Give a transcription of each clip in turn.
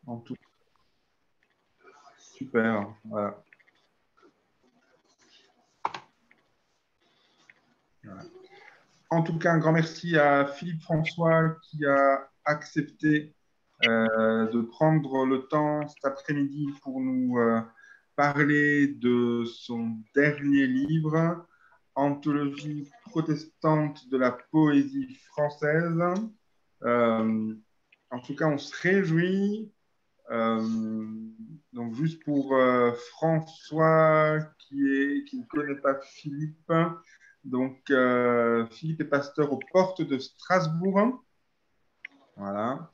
En tout super. Voilà. Voilà. En tout cas, un grand merci à Philippe François qui a accepté de prendre le temps cet après-midi pour nous parler de son dernier livre, Anthologie protestante de la poésie française. Euh, En tout cas, on se réjouit. Euh, donc, juste pour François qui ne connaît pas Philippe, donc Philippe est pasteur aux portes de Strasbourg. Voilà.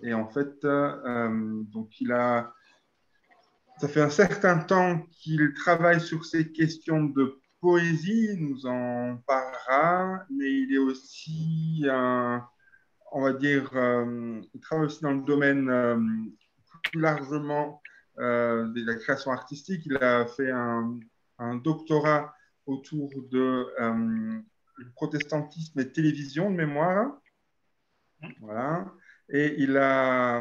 Et en fait, donc ça fait un certain temps qu'il travaille sur ces questions de poésie, il nous en parlera, mais il est aussi on va dire, il travaille aussi dans le domaine plus largement de la création artistique. Il a fait un doctorat autour de le protestantisme et télévision de mémoire. Voilà. Et il a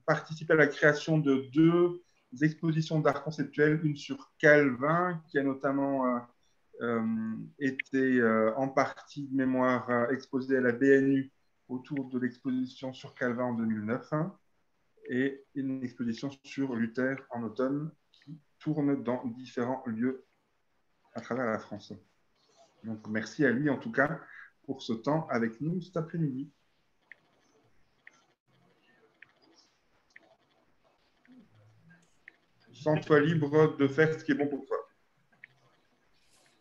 participé à la création de deux expositions d'art conceptuel, une sur Calvin, qui a notamment été en partie de mémoire exposée à la BNU autour de l'exposition sur Calvin en 2009, hein, et une exposition sur Luther en automne qui tourne dans différents lieux à travers la France. Donc merci à lui en tout cas pour ce temps avec nous cet après-midi. Sens-toi libre de faire ce qui est bon pour toi.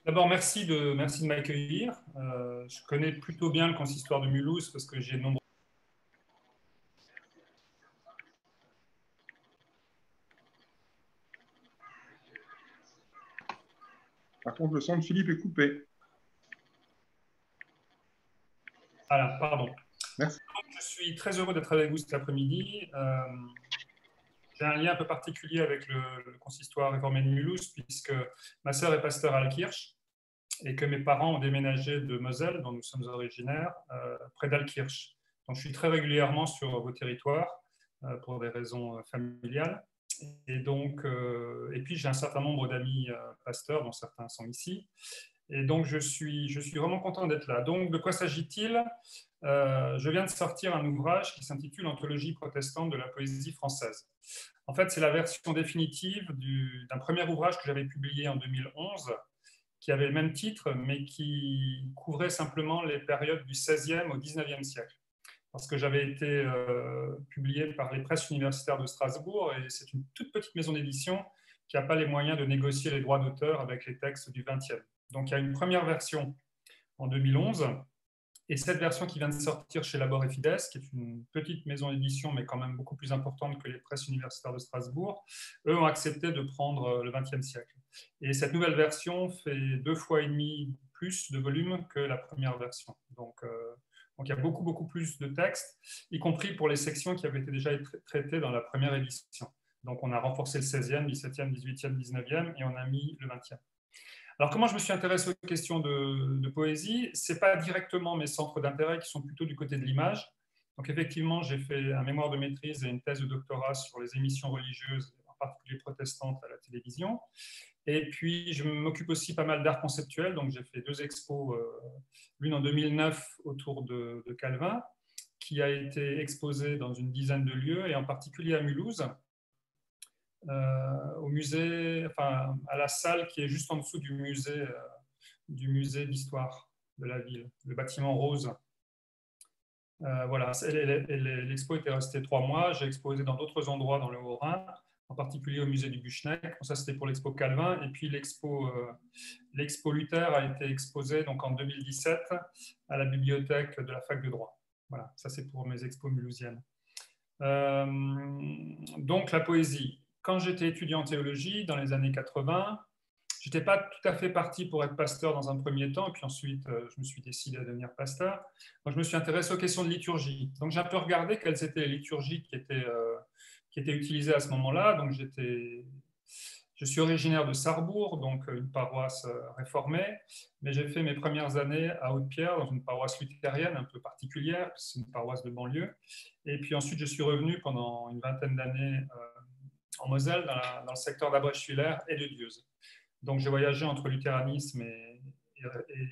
D'abord, merci de m'accueillir. Je connais plutôt bien le consistoire de Mulhouse parce que j'ai nombreux. Par contre, le son de Philippe est coupé. Voilà, pardon. Merci. Donc, je suis très heureux d'être avec vous cet après-midi. J'ai un lien un peu particulier avec le consistoire réformé de Mulhouse puisque ma sœur est pasteur à Altkirch et que mes parents ont déménagé de Moselle, dont nous sommes originaires, près d'Altkirch. Donc, je suis très régulièrement sur vos territoires pour des raisons familiales. Et donc, et puis j'ai un certain nombre d'amis pasteurs, dont certains sont ici. Et donc, je suis vraiment content d'être là. Donc, de quoi s'agit-il? Je viens de sortir un ouvrage qui s'intitule Anthologie protestante de la poésie française. En fait, c'est la version définitive d'un premier ouvrage que j'avais publié en 2011, qui avait le même titre, mais qui couvrait simplement les périodes du XVIe au XIXe siècle. Parce que j'avais été publié par les presses universitaires de Strasbourg, et c'est une toute petite maison d'édition qui n'a pas les moyens de négocier les droits d'auteur avec les textes du XXe. Donc il y a une première version en 2011, et cette version qui vient de sortir chez Labor et Fides, qui est une petite maison d'édition, mais quand même beaucoup plus importante que les presses universitaires de Strasbourg, eux ont accepté de prendre le XXe siècle. Et cette nouvelle version fait 2,5 fois plus de volume que la première version. Donc il y a beaucoup plus de textes, y compris pour les sections qui avaient été déjà traitées dans la première édition. Donc on a renforcé le 16e, 17e, 18e, 19e, et on a mis le 20e. Alors, comment je me suis intéressé aux questions de poésie? Ce n'est pas directement mes centres d'intérêt qui sont plutôt du côté de l'image. Donc, effectivement, j'ai fait un mémoire de maîtrise et une thèse de doctorat sur les émissions religieuses, en particulier protestantes, à la télévision. Et puis, je m'occupe aussi pas mal d'art conceptuel. Donc, j'ai fait 2 expos, l'une en 2009 autour de Calvin, qui a été exposée dans une dizaine de lieux, et en particulier à Mulhouse, au musée, enfin, à la salle qui est juste en dessous du musée d'histoire de la ville, le bâtiment rose. Voilà, l'expo était restée 3 mois. J'ai exposé dans d'autres endroits dans le Haut-Rhin, en particulier au musée du Buchneck. Ça, c'était pour l'expo Calvin. Et puis l'expo Luther a été exposée donc, en 2017 à la bibliothèque de la fac de droit. Voilà, ça c'est pour mes expos mulhousiennes. Donc la poésie. Quand j'étais étudiant en théologie dans les années 80, je n'étais pas tout à fait parti pour être pasteur dans un premier temps, et puis ensuite je me suis décidé à devenir pasteur. Donc je me suis intéressé aux questions de liturgie. Donc j'ai un peu regardé quelles étaient les liturgies qui étaient utilisées à ce moment-là. Donc Je suis originaire de Sarrebourg, donc une paroisse réformée, mais j'ai fait mes premières années à Haute-Pierre, dans une paroisse luthérienne un peu particulière, c'est une paroisse de banlieue. Et puis ensuite, je suis revenu pendant une vingtaine d'années en Moselle, dans le secteur d'Abrèche-Fulaire et de Dieuze. Donc j'ai voyagé entre luthéranisme et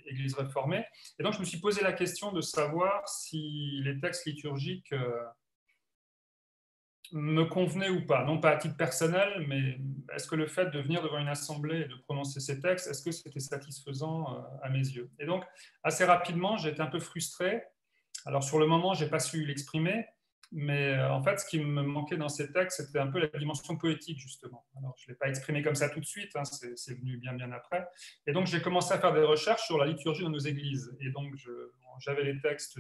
Église réformée. Et donc je me suis posé la question de savoir si les textes liturgiques me convenait ou pas, non pas à titre personnel, mais est-ce que le fait de venir devant une assemblée et de prononcer ces textes, est-ce que c'était satisfaisant à mes yeux? Et donc, assez rapidement, j'ai été un peu frustré. Alors, sur le moment, je n'ai pas su l'exprimer, mais en fait, ce qui me manquait dans ces textes, c'était un peu la dimension poétique, justement. Alors, je ne l'ai pas exprimé comme ça tout de suite, hein, c'est venu bien, bien après. Et donc, j'ai commencé à faire des recherches sur la liturgie dans nos églises. Et donc, j'avais les textes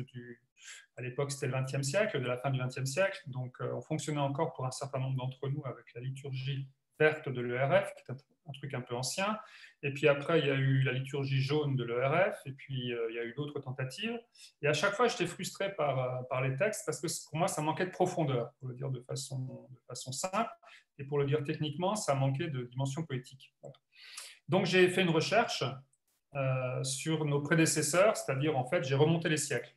à l'époque, c'était le XXe siècle, de la fin du XXe siècle. Donc, on fonctionnait encore pour un certain nombre d'entre nous avec la liturgie verte de l'ERF, qui est un truc un peu ancien. Et puis après, il y a eu la liturgie jaune de l'ERF, et puis il y a eu d'autres tentatives. Et à chaque fois, j'étais frustré par les textes, parce que pour moi, ça manquait de profondeur, pour le dire de façon simple. Et pour le dire techniquement, ça manquait de dimension poétique. Voilà. Donc, j'ai fait une recherche sur nos prédécesseurs, c'est-à-dire, en fait, j'ai remonté les siècles.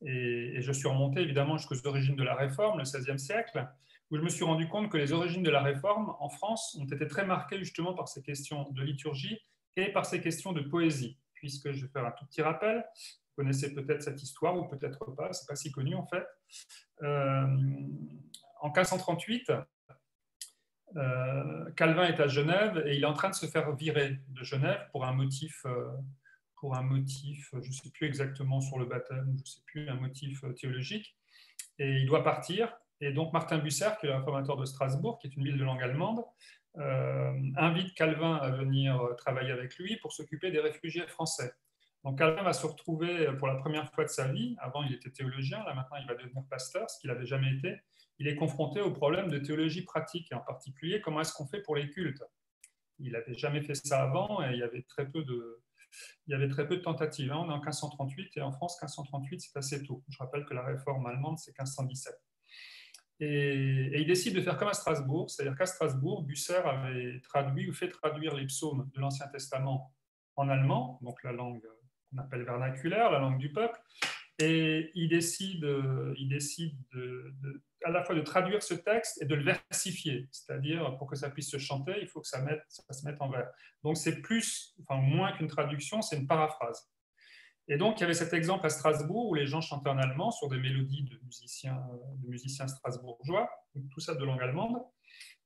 Et je suis remonté évidemment jusqu'aux origines de la Réforme, le XVIe siècle, où je me suis rendu compte que les origines de la Réforme en France ont été très marquées justement par ces questions de liturgie et par ces questions de poésie, puisque je vais faire un tout petit rappel. Vous connaissez peut-être cette histoire ou peut-être pas, c'est pas si connu en fait. En 1538, Calvin est à Genève et il est en train de se faire virer de Genève pour un motif, je ne sais plus exactement sur le baptême, je ne sais plus, un motif théologique. Et il doit partir. Et donc Martin Bucer, qui est le réformateur de Strasbourg, qui est une ville de langue allemande, invite Calvin à venir travailler avec lui pour s'occuper des réfugiés français. Donc Calvin va se retrouver pour la première fois de sa vie, avant il était théologien, là maintenant il va devenir pasteur, ce qu'il n'avait jamais été. Il est confronté au problème de théologie pratique, et en particulier comment est-ce qu'on fait pour les cultes. Il n'avait jamais fait ça avant et il y avait très peu de tentatives. On est en 1538 et en France, 1538, c'est assez tôt. Je rappelle que la réforme allemande, c'est 1517. Et il décide de faire comme à Strasbourg, c'est-à-dire qu'à Strasbourg, Bucer avait traduit ou fait traduire les psaumes de l'Ancien Testament en allemand, donc la langue qu'on appelle vernaculaire, la langue du peuple, et il décide à la fois de traduire ce texte et de le versifier, c'est-à-dire pour que ça puisse se chanter, il faut que ça se mette en vers. Donc c'est moins qu'une traduction, c'est une paraphrase. Et donc il y avait cet exemple à Strasbourg où les gens chantaient en allemand sur des mélodies de musiciens strasbourgeois, tout ça de langue allemande,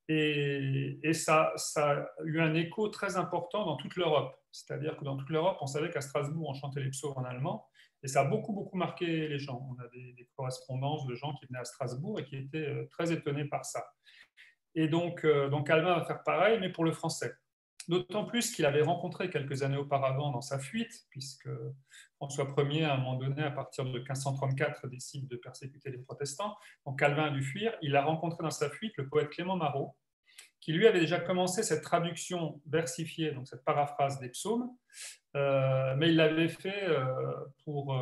et ça a eu un écho très important dans toute l'Europe. C'est-à-dire que dans toute l'Europe, on savait qu'à Strasbourg, on chantait les psaumes en allemand. Et ça a beaucoup, beaucoup marqué les gens. On a des correspondances de gens qui venaient à Strasbourg et qui étaient très étonnés par ça. Et donc Calvin va faire pareil, mais pour le français. D'autant plus qu'il avait rencontré quelques années auparavant dans sa fuite, puisque François Ier, à un moment donné, à partir de 1534, décide de persécuter les protestants. Donc Calvin a dû fuir. Il a rencontré dans sa fuite le poète Clément Marot, qui lui avait déjà commencé cette traduction versifiée, donc cette paraphrase des psaumes, mais il l'avait fait pour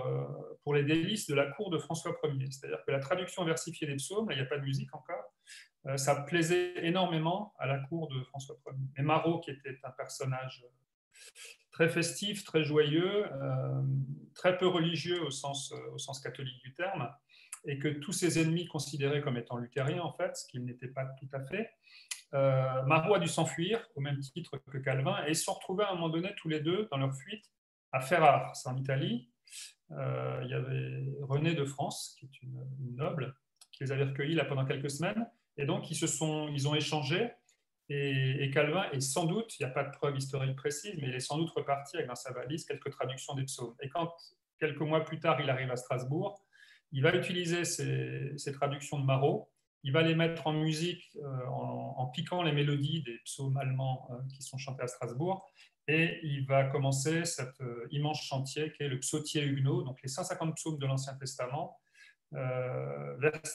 les délices de la cour de François Ier. C'est-à-dire que la traduction versifiée des psaumes, là, il n'y a pas de musique encore, ça plaisait énormément à la cour de François Ier. Et Marot, qui était un personnage très festif, très joyeux, très peu religieux au sens catholique du terme, et que tous ses ennemis considéraient comme étant luthériens, en fait, ce qu'il n'était pas tout à fait. Marot a dû s'enfuir, au même titre que Calvin, et ils se sont retrouvés à un moment donné, tous les deux, dans leur fuite, à Ferrare, c'est en Italie. Il y avait Renée de France, qui est une noble, qui les avait recueillis là pendant quelques semaines, et donc ils ont échangé, et Calvin est sans doute, il n'y a pas de preuve historique précise, mais il est sans doute reparti avec dans sa valise quelques traductions des psaumes. Et quand, quelques mois plus tard, il arrive à Strasbourg, il va utiliser ces traductions de Marot, il va les mettre en musique en piquant les mélodies des psaumes allemands qui sont chantés à Strasbourg, et il va commencer cet immense chantier qui est le psautier huguenot, donc les 150 psaumes de l'Ancien Testament,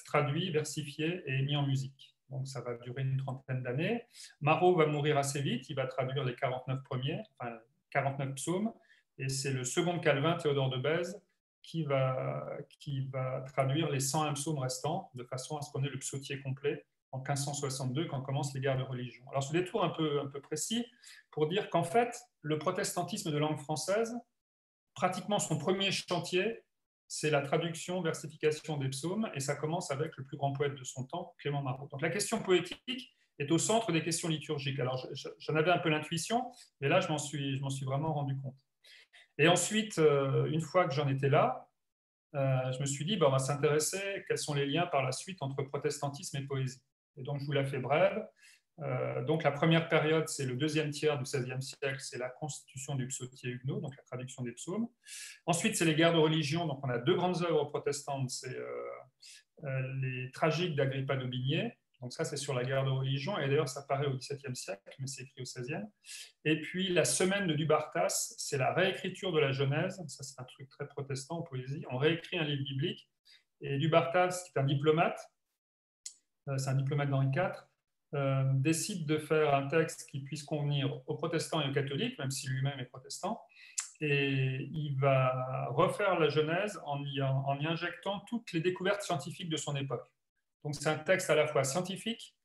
traduits, versifiés et mis en musique. Donc ça va durer une trentaine d'années. Marot va mourir assez vite, il va traduire les 49 premiers, enfin 49 psaumes, et c'est le second Calvin, Théodore de Bèze, qui va traduire les 101 psaumes restants, de façon à ce qu'on ait le psautier complet en 1562, quand commencent les guerres de religion. Alors, ce détour un peu précis pour dire qu'en fait, le protestantisme de langue française, pratiquement son premier chantier, c'est la traduction, versification des psaumes, et ça commence avec le plus grand poète de son temps, Clément Marot. Donc la question poétique est au centre des questions liturgiques. Alors j'en avais un peu l'intuition, mais là je m'en suis vraiment rendu compte. Et ensuite, une fois que j'en étais là, je me suis dit, on va s'intéresser quels sont les liens par la suite entre protestantisme et poésie. Et donc je vous la fais brève. Donc la première période, c'est le deuxième tiers du XVIe siècle, c'est la constitution du psautier huguenot, donc la traduction des psaumes. Ensuite, c'est les guerres de religion, donc on a deux grandes œuvres protestantes, c'est les tragiques d'Agrippa d'Aubigné, donc ça c'est sur la guerre de religion, et d'ailleurs ça paraît au XVIIe siècle, mais c'est écrit au XVIe. Et puis la semaine de Dubartas, c'est la réécriture de la Genèse, ça c'est un truc très protestant en poésie, on réécrit un livre biblique, et Dubartas, qui est un diplomate, c'est un diplomate d'Henri IV, décide de faire un texte qui puisse convenir aux protestants et aux catholiques, même si lui-même est protestant, et il va refaire la Genèse en y injectant toutes les découvertes scientifiques de son époque. Donc c'est un texte à la fois scientifique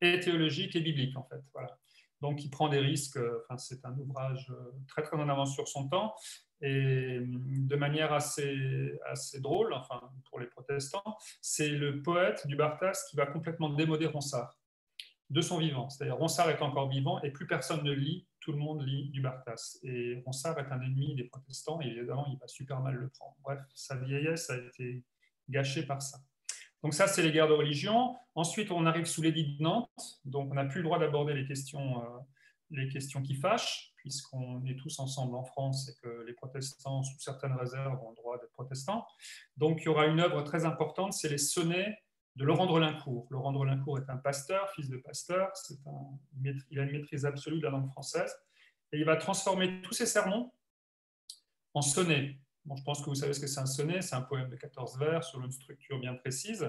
et théologique et biblique, en fait. Voilà. Donc il prend des risques, c'est un ouvrage très très en avance sur son temps, et de manière assez drôle, pour les protestants, c'est le poète Dubartas qui va complètement démoder Ronsard de son vivant. C'est-à-dire Ronsard est encore vivant et plus personne ne lit, tout le monde lit Dubartas. Et Ronsard est un ennemi des protestants et évidemment, il va super mal le prendre. Bref, sa vieillesse a été gâchée par ça. Donc ça, c'est les guerres de religion. Ensuite, on arrive sous l'édit de Nantes, donc on n'a plus le droit d'aborder les questions qui fâchent, puisqu'on est tous ensemble en France et que les protestants, sous certaines réserves, ont le droit d'être protestants. Donc il y aura une œuvre très importante, c'est les sonnets de Laurent de Relincourt. Laurent de Relincourt est un pasteur, fils de pasteur, il a une maîtrise absolue de la langue française, et il va transformer tous ses sermons en sonnets. Bon, je pense que vous savez ce que c'est un sonnet, c'est un poème de 14 vers sur une structure bien précise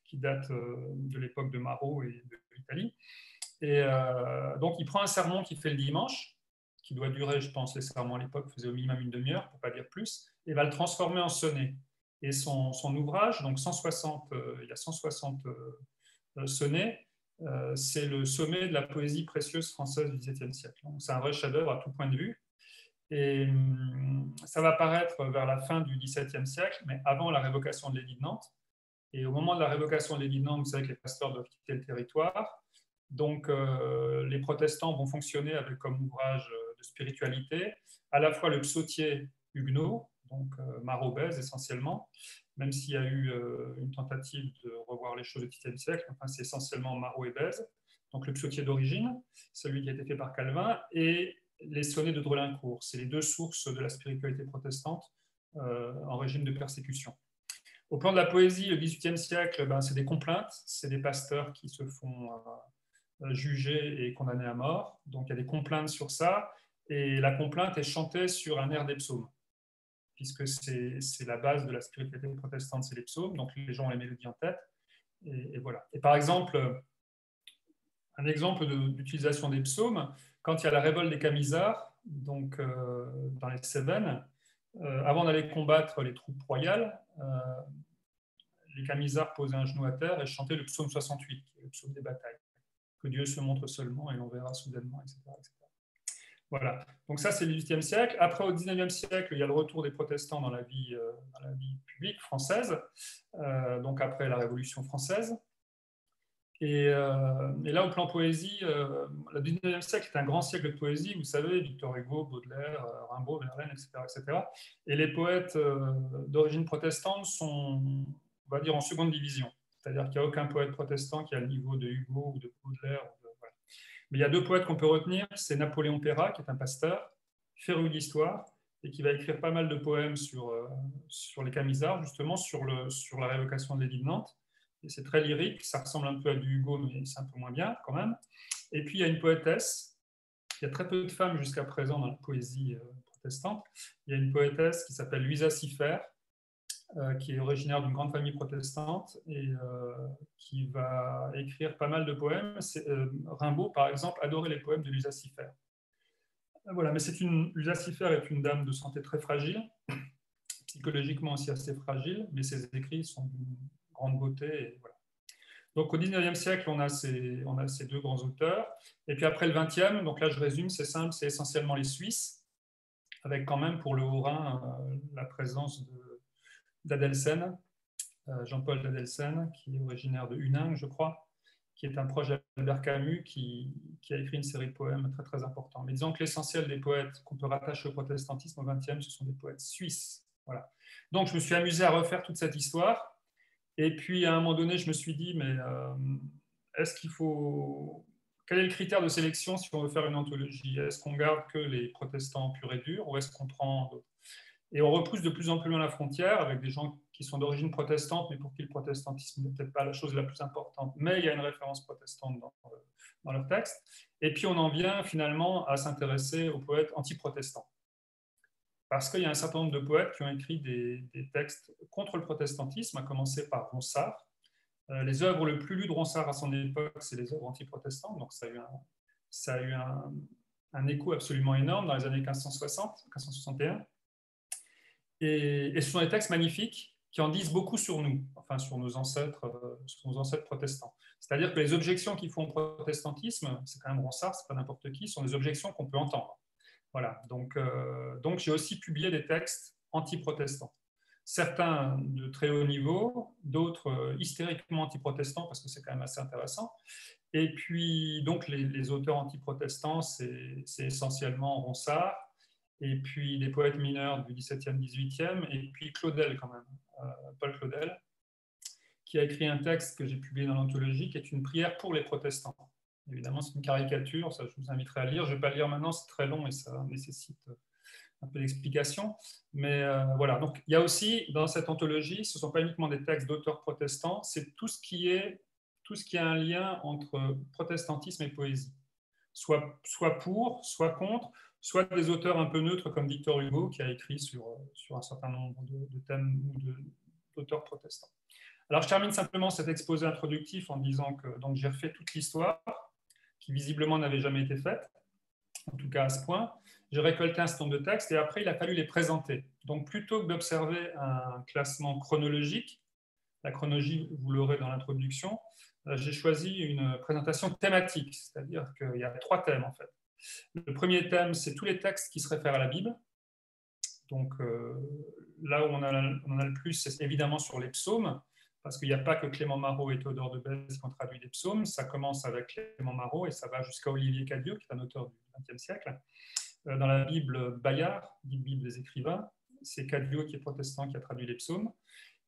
qui date de l'époque de Marot et de l'Italie. Et donc il prend un sermon qu'il fait le dimanche, qui doit durer, je pense, les sermons à l'époque faisaient au minimum une demi-heure, pour ne pas dire plus, et va le transformer en sonnet. Et son ouvrage, donc 160, il y a 160 sonnets, c'est le sommet de la poésie précieuse française du XVIIe siècle. C'est un vrai chef-d'œuvre à tout point de vue. Et ça va paraître vers la fin du XVIIe siècle, mais avant la révocation de l'édit de Nantes. Et au moment de la révocation de l'édit de Nantes, vous savez que les pasteurs doivent quitter le territoire. Donc les protestants vont fonctionner avec comme ouvrage de spiritualité à la fois le psautier huguenot, donc Marot-Bèze essentiellement, même s'il y a eu une tentative de revoir les choses du XVIIe siècle, c'est essentiellement Marot et Bèze, donc le psautier d'origine, celui qui a été fait par Calvin, et les sonnets de Drelincourt. C'est les deux sources de la spiritualité protestante en régime de persécution. Au plan de la poésie, le XVIIIe siècle, c'est des complaintes, c'est des pasteurs qui se font juger et condamner à mort. Donc il y a des complaintes sur ça, et la complainte est chantée sur un air des psaumes, puisque c'est la base de la spiritualité protestante, c'est les psaumes, donc les gens ont les mélodies en tête, et voilà. Et par exemple, un exemple d'utilisation des psaumes, quand il y a la révolte des Camisards, donc dans les Cévennes, avant d'aller combattre les troupes royales, les Camisards posaient un genou à terre et chantaient le psaume 68, qui est le psaume des batailles. Que Dieu se montre seulement et l'on verra soudainement, etc. etc. Voilà. Donc ça, c'est le XVIIIe siècle. Après, au XIXe siècle, il y a le retour des protestants dans la vie publique française, donc après la Révolution française. Et là, au plan poésie, le XIXe siècle est un grand siècle de poésie. Vous savez, Victor Hugo, Baudelaire, Rimbaud, Verlaine, etc., etc. Et les poètes d'origine protestante sont, on va dire, en seconde division. C'est-à-dire qu'il n'y a aucun poète protestant qui a le niveau de Hugo ou de Baudelaire. Voilà. Mais il y a deux poètes qu'on peut retenir. C'est Napoléon Peyrat, qui est un pasteur, féru d'histoire, et qui va écrire pas mal de poèmes sur les Camisards, justement, sur la révocation de l'édit de Nantes. Et c'est très lyrique, ça ressemble un peu à du Hugo, mais c'est un peu moins bien quand même. Et puis il y a une poétesse, il y a très peu de femmes jusqu'à présent dans la poésie protestante. Il y a une poétesse qui s'appelle Louisa Siffert, qui est originaire d'une grande famille protestante et qui va écrire pas mal de poèmes. Rimbaud, par exemple, adorait les poèmes de Louisa Siffert. Voilà, mais Louisa Siffert est une dame de santé très fragile, psychologiquement aussi assez fragile, mais ses écrits sont d'une grande beauté. Et voilà. Donc au 19e siècle, on a ces deux grands auteurs. Et puis après le 20e, donc là je résume, c'est simple, c'est essentiellement les Suisses, avec quand même pour le Haut-Rhin la présence d'Adelsen, Jean-Paul d'Adelsen, qui est originaire de Huningue, je crois, qui est un proche d'Albert Camus, qui a écrit une série de poèmes très très importants. Mais disons que l'essentiel des poètes qu'on peut rattacher au protestantisme au XXe, ce sont des poètes suisses. Voilà. Donc je me suis amusé à refaire toute cette histoire. Et puis à un moment donné, je me suis dit, mais est-ce qu'il faut... Quel est le critère de sélection si on veut faire une anthologie? Est-ce qu'on garde que les protestants purs et durs ou est-ce qu'on prend d'autres? Et on repousse de plus en plus loin la frontière avec des gens qui sont d'origine protestante, mais pour qui le protestantisme n'est peut-être pas la chose la plus importante. Mais il y a une référence protestante dans leur texte. Et puis on en vient finalement à s'intéresser aux poètes anti-protestants. Parce qu'il y a un certain nombre de poètes qui ont écrit des textes contre le protestantisme, à commencer par Ronsard. Les œuvres les plus lues de Ronsard à son époque, c'est les œuvres anti-protestantes. Donc ça a eu un écho absolument énorme dans les années 1560, 1561. Et ce sont des textes magnifiques qui en disent beaucoup sur nous, enfin sur nos ancêtres protestants. C'est-à-dire que les objections qu'ils font au protestantisme, c'est quand même Ronsard, c'est pas n'importe qui, sont des objections qu'on peut entendre. Voilà. Donc j'ai aussi publié des textes anti-protestants. Certains de très haut niveau, d'autres hystériquement anti-protestants, parce que c'est quand même assez intéressant. Et puis, donc, les auteurs anti-protestants, c'est essentiellement Ronsard, et puis des poètes mineurs du XVIIe, XVIIIe, et puis Claudel quand même, Paul Claudel, qui a écrit un texte que j'ai publié dans l'anthologie, qui est une prière pour les protestants. Évidemment, c'est une caricature, ça je vous inviterai à lire. Je ne vais pas le lire maintenant, c'est très long et ça nécessite un peu d'explication. Mais voilà, donc il y a aussi dans cette anthologie, ce ne sont pas uniquement des textes d'auteurs protestants, c'est tout ce qui a un lien entre protestantisme et poésie. Soit pour, soit contre, soit des auteurs un peu neutres comme Victor Hugo qui a écrit sur un certain nombre de thèmes ou d'auteurs protestants. Alors je termine simplement cet exposé introductif en disant que donc, j'ai refait toute l'histoire qui visiblement n'avait jamais été faite, en tout cas à ce point. J'ai récolté un certain nombre de textes et après il a fallu les présenter. Donc plutôt que d'observer un classement chronologique, la chronologie vous l'aurez dans l'introduction, j'ai choisi une présentation thématique, c'est-à-dire qu'il y a 3 thèmes en fait. Le premier thème, c'est tous les textes qui se réfèrent à la Bible. Donc là où on en a le plus, c'est évidemment sur les psaumes, parce qu'il n'y a pas que Clément Marot et Théodore de Bèze qui ont traduit des psaumes. Ça commence avec Clément Marot et ça va jusqu'à Olivier Cadieux, qui est un auteur du XXe siècle. Dans la Bible Bayard, dite Bible des écrivains, c'est Cadieux qui est protestant qui a traduit les psaumes.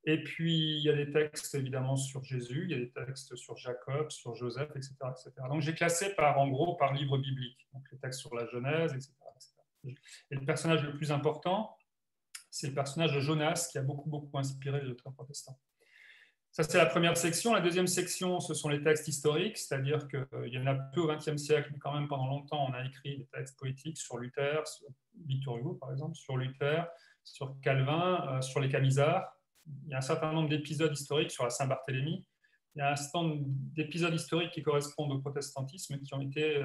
Et puis, il y a des textes évidemment sur Jésus, il y a des textes sur Jacob, sur Joseph, etc. etc. Donc, j'ai classé en gros par livre biblique, donc les textes sur la Genèse, etc. etc. Et le personnage le plus important, c'est le personnage de Jonas, qui a beaucoup inspiré les auteurs protestants. Ça, c'est la première section. La deuxième section, ce sont les textes historiques, c'est-à-dire qu'il y en a peu au XXe siècle, mais quand même pendant longtemps, on a écrit des textes poétiques sur Luther, sur Victor Hugo par exemple, sur Luther, sur Calvin, sur les Camisards. Il y a un certain nombre d'épisodes historiques sur la Saint-Barthélemy. Il y a un certain nombre d'épisodes historiques qui correspondent au protestantisme qui ont été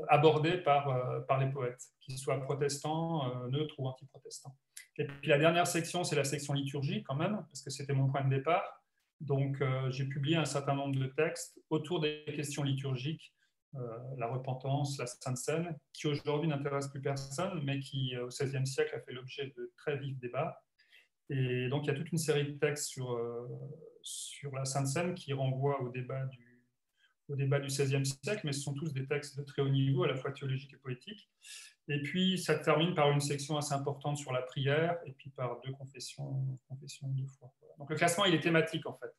abordés par les poètes, qu'ils soient protestants, neutres ou anti-protestants. Et puis la dernière section, c'est la section liturgie quand même, parce que c'était mon point de départ. Donc j'ai publié un certain nombre de textes autour des questions liturgiques, la repentance, la Sainte Seine, qui aujourd'hui n'intéresse plus personne, mais qui au XVIe siècle a fait l'objet de très vifs débats. Et donc il y a toute une série de textes sur la Sainte Seine qui renvoient au débat du XVIe siècle, mais ce sont tous des textes de très haut niveau, à la fois théologiques et poétiques. Et puis, ça termine par une section assez importante sur la prière, et puis par 2 confessions de foi. Donc, le classement, il est thématique, en fait.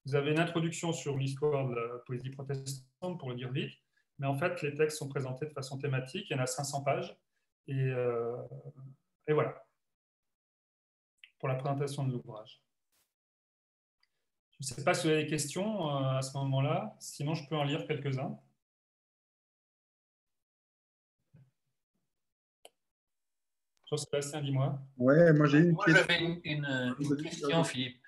Vous avez une introduction sur l'histoire de la poésie protestante, pour le dire vite, mais en fait, les textes sont présentés de façon thématique. Il y en a 500 pages, et voilà, pour la présentation de l'ouvrage. Je ne sais pas si vous avez des questions à ce moment-là, sinon je peux en lire quelques-uns. Jean-Sébastien, dis-moi. Ouais, moi j'ai une question. Moi j'avais une question, Philippe.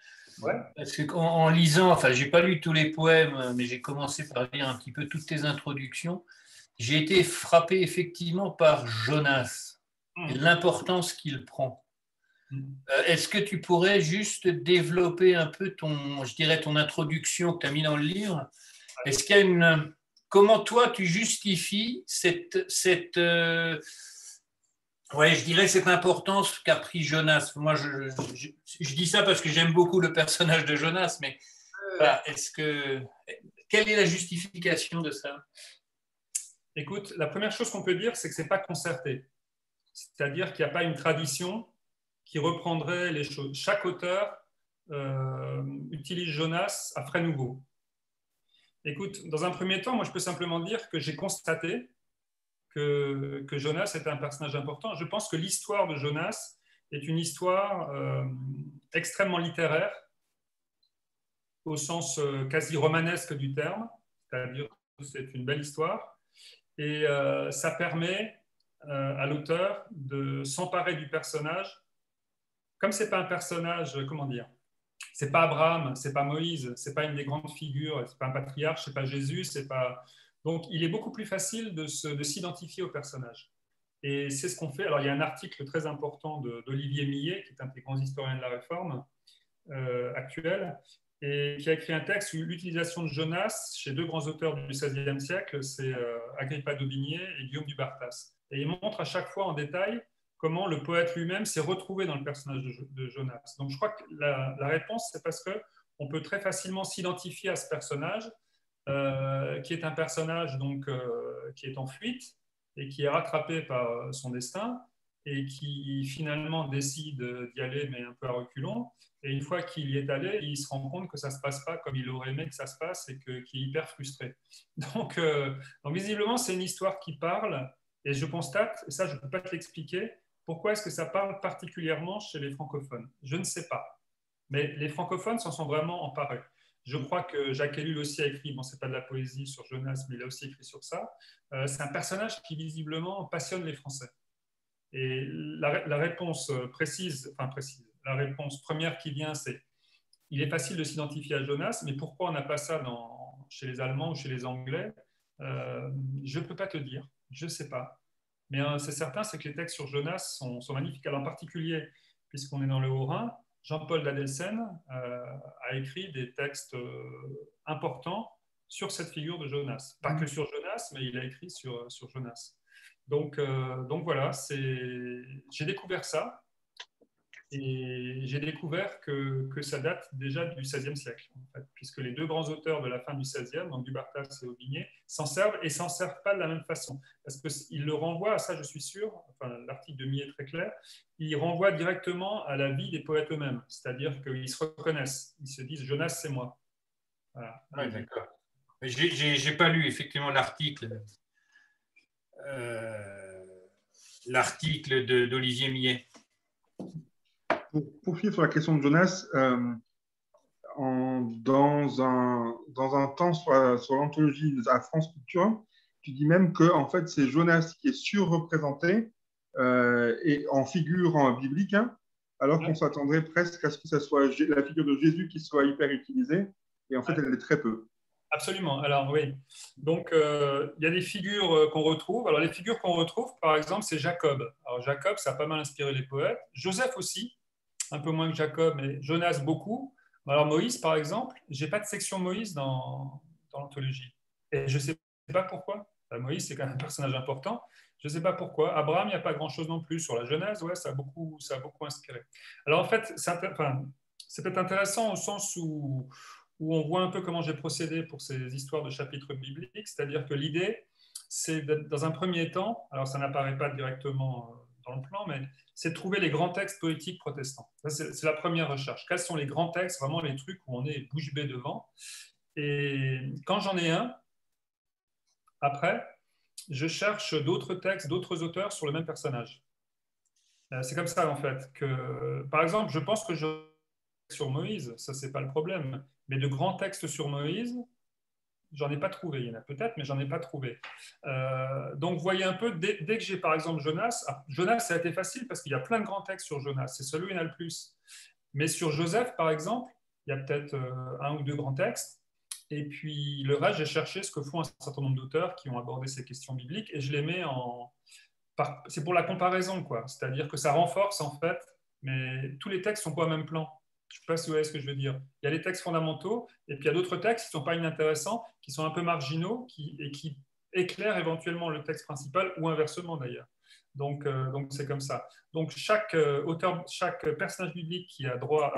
Ouais. Parce qu'en lisant, enfin j'ai pas lu tous les poèmes, mais j'ai commencé par lire un petit peu toutes tes introductions. J'ai été frappé effectivement par Jonas et l'importance qu'il prend. Est-ce que tu pourrais juste développer un peu je dirais, ton introduction que tu as mis dans le livre? Est-ce qu'il y a comment toi tu justifies ouais, je dirais cette importance qu'a pris Jonas? Moi, je dis ça parce que j'aime beaucoup le personnage de Jonas, mais voilà, quelle est la justification de ça? Écoute, la première chose qu'on peut dire, c'est que ce n'est pas concerté. C'est-à-dire qu'il n'y a pas une tradition qui reprendrait les choses. Chaque auteur utilise Jonas à frais nouveaux. Écoute, dans un premier temps, moi, je peux simplement dire que j'ai constaté que Jonas était un personnage important. Je pense que l'histoire de Jonas est une histoire extrêmement littéraire, au sens quasi romanesque du terme, c'est-à-dire que c'est une belle histoire. Et ça permet à l'auteur de s'emparer du personnage. Comme ce n'est pas un personnage, comment dire, c'est pas Abraham, c'est pas Moïse, c'est pas une des grandes figures, c'est pas un patriarche, c'est pas Jésus, c'est pas. Donc, il est beaucoup plus facile de s'identifier au personnage. Et c'est ce qu'on fait. Alors, il y a un article très important d'Olivier Millet, qui est un des grands historiens de la Réforme actuelle, et qui a écrit un texte sur l'utilisation de Jonas chez deux grands auteurs du XVIe siècle, c'est Agrippa d'Aubigné et Guillaume du Bartas. Et il montre à chaque fois en détail comment le poète lui-même s'est retrouvé dans le personnage de Jonas. Donc je crois que la réponse, c'est parce qu'on peut très facilement s'identifier à ce personnage, qui est un personnage donc, qui est en fuite et qui est rattrapé par son destin et qui finalement décide d'y aller, mais un peu à reculons. Et une fois qu'il y est allé, il se rend compte que ça ne se passe pas comme il aurait aimé que ça se passe et qu'il est hyper frustré. Donc visiblement, c'est une histoire qui parle. Et je constate, et ça je ne peux pas te l'expliquer, pourquoi est-ce que ça parle particulièrement chez les francophones? Je ne sais pas. Mais les francophones s'en sont vraiment emparés. Je crois que Jacques Ellul aussi a écrit, bon, ce n'est pas de la poésie sur Jonas, mais il a aussi écrit sur ça. C'est un personnage qui visiblement passionne les Français. Et la réponse précise, la réponse première qui vient, c'est il est facile de s'identifier à Jonas, mais pourquoi on n'a pas ça chez les Allemands ou chez les Anglais? Je ne peux pas te dire, je ne sais pas. Mais c'est certain, c'est que les textes sur Jonas sont magnifiques. Alors, en particulier, puisqu'on est dans le Haut-Rhin, Jean-Paul d'Adelsen a écrit des textes importants sur cette figure de Jonas. Pas que sur Jonas, mais il a écrit sur Jonas. Donc voilà, j'ai découvert ça. Et j'ai découvert que ça date déjà du XVIe siècle, en fait, puisque les deux grands auteurs de la fin du XVIe, donc du Bartas et Aubigné, s'en servent et s'en servent pas de la même façon. Parce qu'ils le renvoient, à ça je suis sûr, enfin, l'article de Millet est très clair, il renvoie directement à la vie des poètes eux-mêmes, c'est-à-dire qu'ils se reconnaissent, ils se disent « Jonas, c'est moi ». Voilà. Oui, d'accord. J'ai pas lu effectivement l'article d'Olivier Millet. Pour poursuivre sur la question de Jonas, dans un temps sur l'anthologie à France Culture, tu dis même que en fait, c'est Jonas qui est surreprésenté et en figure biblique, hein, alors qu'on s'attendrait presque à ce que ça soit la figure de Jésus qui soit hyper utilisée, et en fait, elle l'est très peu. Absolument. Alors oui. Donc il y a des figures qu'on retrouve. Alors les figures qu'on retrouve, par exemple, c'est Jacob. Alors Jacob, ça a pas mal inspiré les poètes. Joseph aussi, un peu moins que Jacob, mais Jonas beaucoup. Alors Moïse, par exemple, j'ai pas de section Moïse dans l'anthologie. Et je sais pas pourquoi. Moïse, c'est quand même un personnage important. Je ne sais pas pourquoi. Abraham, il n'y a pas grand-chose non plus. Sur la Genèse, ouais, ça a beaucoup inspiré. Alors en fait, c'est peut-être intéressant au sens où on voit un peu comment j'ai procédé pour ces histoires de chapitres bibliques. C'est-à-dire que l'idée, c'est dans un premier temps, alors ça n'apparaît pas directement dans le plan, mais c'est de trouver les grands textes poétiques protestants. C'est la première recherche. Quels sont les grands textes, vraiment les trucs où on est bouche bée devant? Et quand j'en ai un, après, je cherche d'autres textes, d'autres auteurs sur le même personnage. C'est comme ça, en fait, que, par exemple, je pense que sur Moïse, ça, c'est pas le problème, mais de grands textes sur Moïse, j'en ai pas trouvé. Il y en a peut-être, mais j'en ai pas trouvé. Donc, vous voyez un peu, dès que j'ai, par exemple, Jonas, ça a été facile parce qu'il y a plein de grands textes sur Jonas, c'est celui où il y en a le plus. Mais sur Joseph, par exemple, il y a peut-être un ou deux grands textes. Et puis le reste, j'ai cherché ce que font un certain nombre d'auteurs qui ont abordé ces questions bibliques et je les mets c'est pour la comparaison, quoi. C'est-à-dire que ça renforce en fait mais tous les textes ne sont pas au même plan. Je ne sais pas si vous voyez ce que je veux dire. Il y a les textes fondamentaux, et puis il y a d'autres textes qui ne sont pas inintéressants, qui sont un peu marginaux, et qui éclairent éventuellement le texte principal, ou inversement d'ailleurs. Donc c'est comme ça. Donc chaque auteur, chaque personnage biblique qui a droit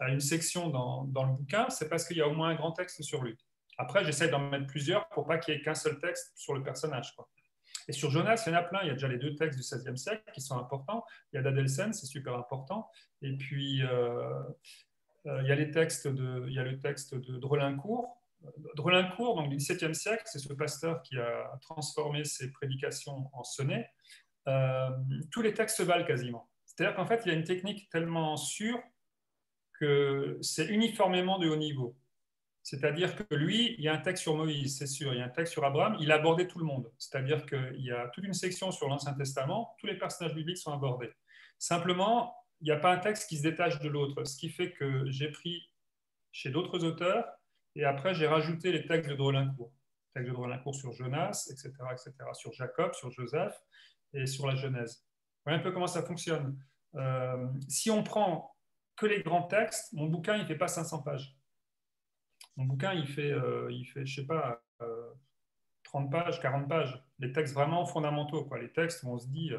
à une section dans le bouquin, c'est parce qu'il y a au moins un grand texte sur lui. Après, j'essaie d'en mettre plusieurs pour pas qu'il y ait qu'un seul texte sur le personnage, quoi. Et sur Jonas, il y en a plein. Il y a déjà les 2 textes du XVIe siècle qui sont importants. Il y a d'Adelsen, c'est super important. Et puis, il y a le texte de Drelincourt. Drelincourt, donc du XVIIe siècle, c'est ce pasteur qui a transformé ses prédications en sonnets. Tous les textes se valent quasiment. C'est-à-dire qu'en fait, il y a une technique tellement sûre que c'est uniformément de haut niveau. C'est-à-dire que lui, il y a un texte sur Moïse, c'est sûr, il y a un texte sur Abraham, il a abordé tout le monde. C'est-à-dire qu'il y a toute une section sur l'Ancien Testament, tous les personnages bibliques sont abordés. Simplement, il n'y a pas un texte qui se détache de l'autre, ce qui fait que j'ai pris chez d'autres auteurs et après j'ai rajouté les textes de Drelincourt. Les textes de Drelincourt sur Jonas, etc., sur Jacob, sur Joseph et sur la Genèse. Vous voyez un peu comment ça fonctionne. Si on prend que les grands textes, mon bouquin, il ne fait pas 500 pages. Mon bouquin, il fait je ne sais pas, 30 pages, 40 pages. Les textes vraiment fondamentaux, quoi. Les textes où on se dit,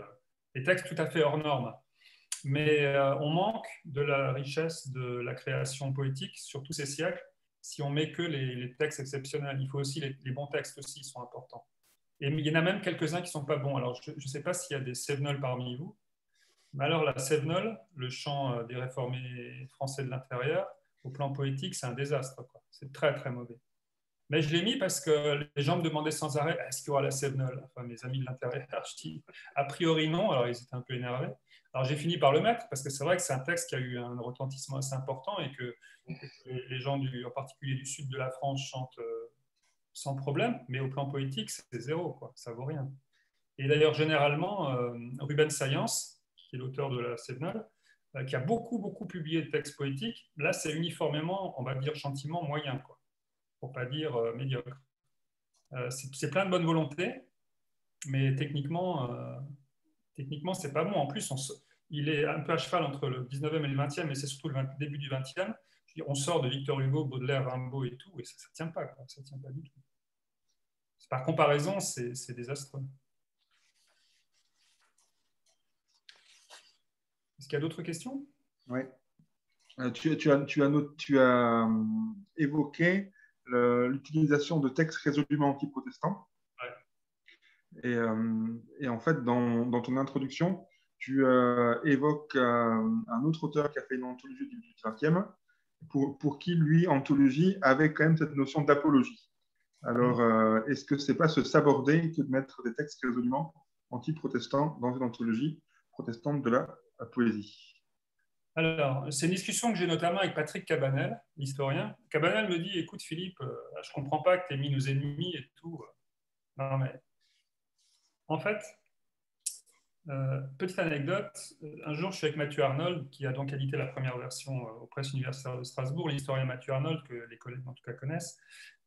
les textes tout à fait hors normes. Mais on manque de la richesse de la création poétique sur tous ces siècles si on met que les textes exceptionnels. Il faut aussi, les bons textes aussi sont importants. Et il y en a même quelques-uns qui ne sont pas bons. Alors, je ne sais pas s'il y a des Sévenols parmi vous, mais alors la Sévenole, le chant des réformés français de l'intérieur, au plan poétique, c'est un désastre, quoi. C'est très, très mauvais. Mais je l'ai mis parce que les gens me demandaient sans arrêt est-ce qu'il y aura la Sévenole. Enfin, mes amis de l'intérieur, je dis a priori non. Alors, ils étaient un peu énervés. Alors, j'ai fini par le mettre parce que c'est vrai que c'est un texte qui a eu un retentissement assez important et que les gens, en particulier du sud de la France, chantent sans problème. Mais au plan poétique, c'est zéro, quoi. Ça vaut rien. Et d'ailleurs, généralement, Ruben Sayance, qui est l'auteur de la Sévenole, qui a beaucoup, beaucoup publié de textes poétiques, là, c'est uniformément, on va dire, gentiment moyen, quoi, pour ne pas dire médiocre. C'est plein de bonne volonté, mais techniquement, c'est pas bon. En plus, il est un peu à cheval entre le 19e et le 20e, mais c'est surtout le début du 20e. On sort de Victor Hugo, Baudelaire, Rimbaud et tout, et ça ne tient pas, quoi. Ça tient pas du tout. Par comparaison, c'est désastreux. Est-ce qu'il y a d'autres questions? Oui. Tu as évoqué l'utilisation de textes résolument anti-protestants. Ouais. Et en fait, dans ton introduction, tu évoques un autre auteur qui a fait une anthologie du XXe, pour qui, lui, anthologie avait quand même cette notion d'apologie. Alors, est-ce que ce n'est pas se saborder que de mettre des textes résolument anti-protestants dans une anthologie protestante de la poésie? Alors, c'est une discussion que j'ai notamment avec Patrick Cabanel, l'historien. Cabanel me dit, écoute Philippe, je ne comprends pas que tu aies mis nos ennemis et tout. Non, mais en fait, petite anecdote, un jour je suis avec Mathieu Arnold, qui a donc édité la première version aux presses universitaires de Strasbourg, l'historien Mathieu Arnold, que les collègues en tout cas connaissent.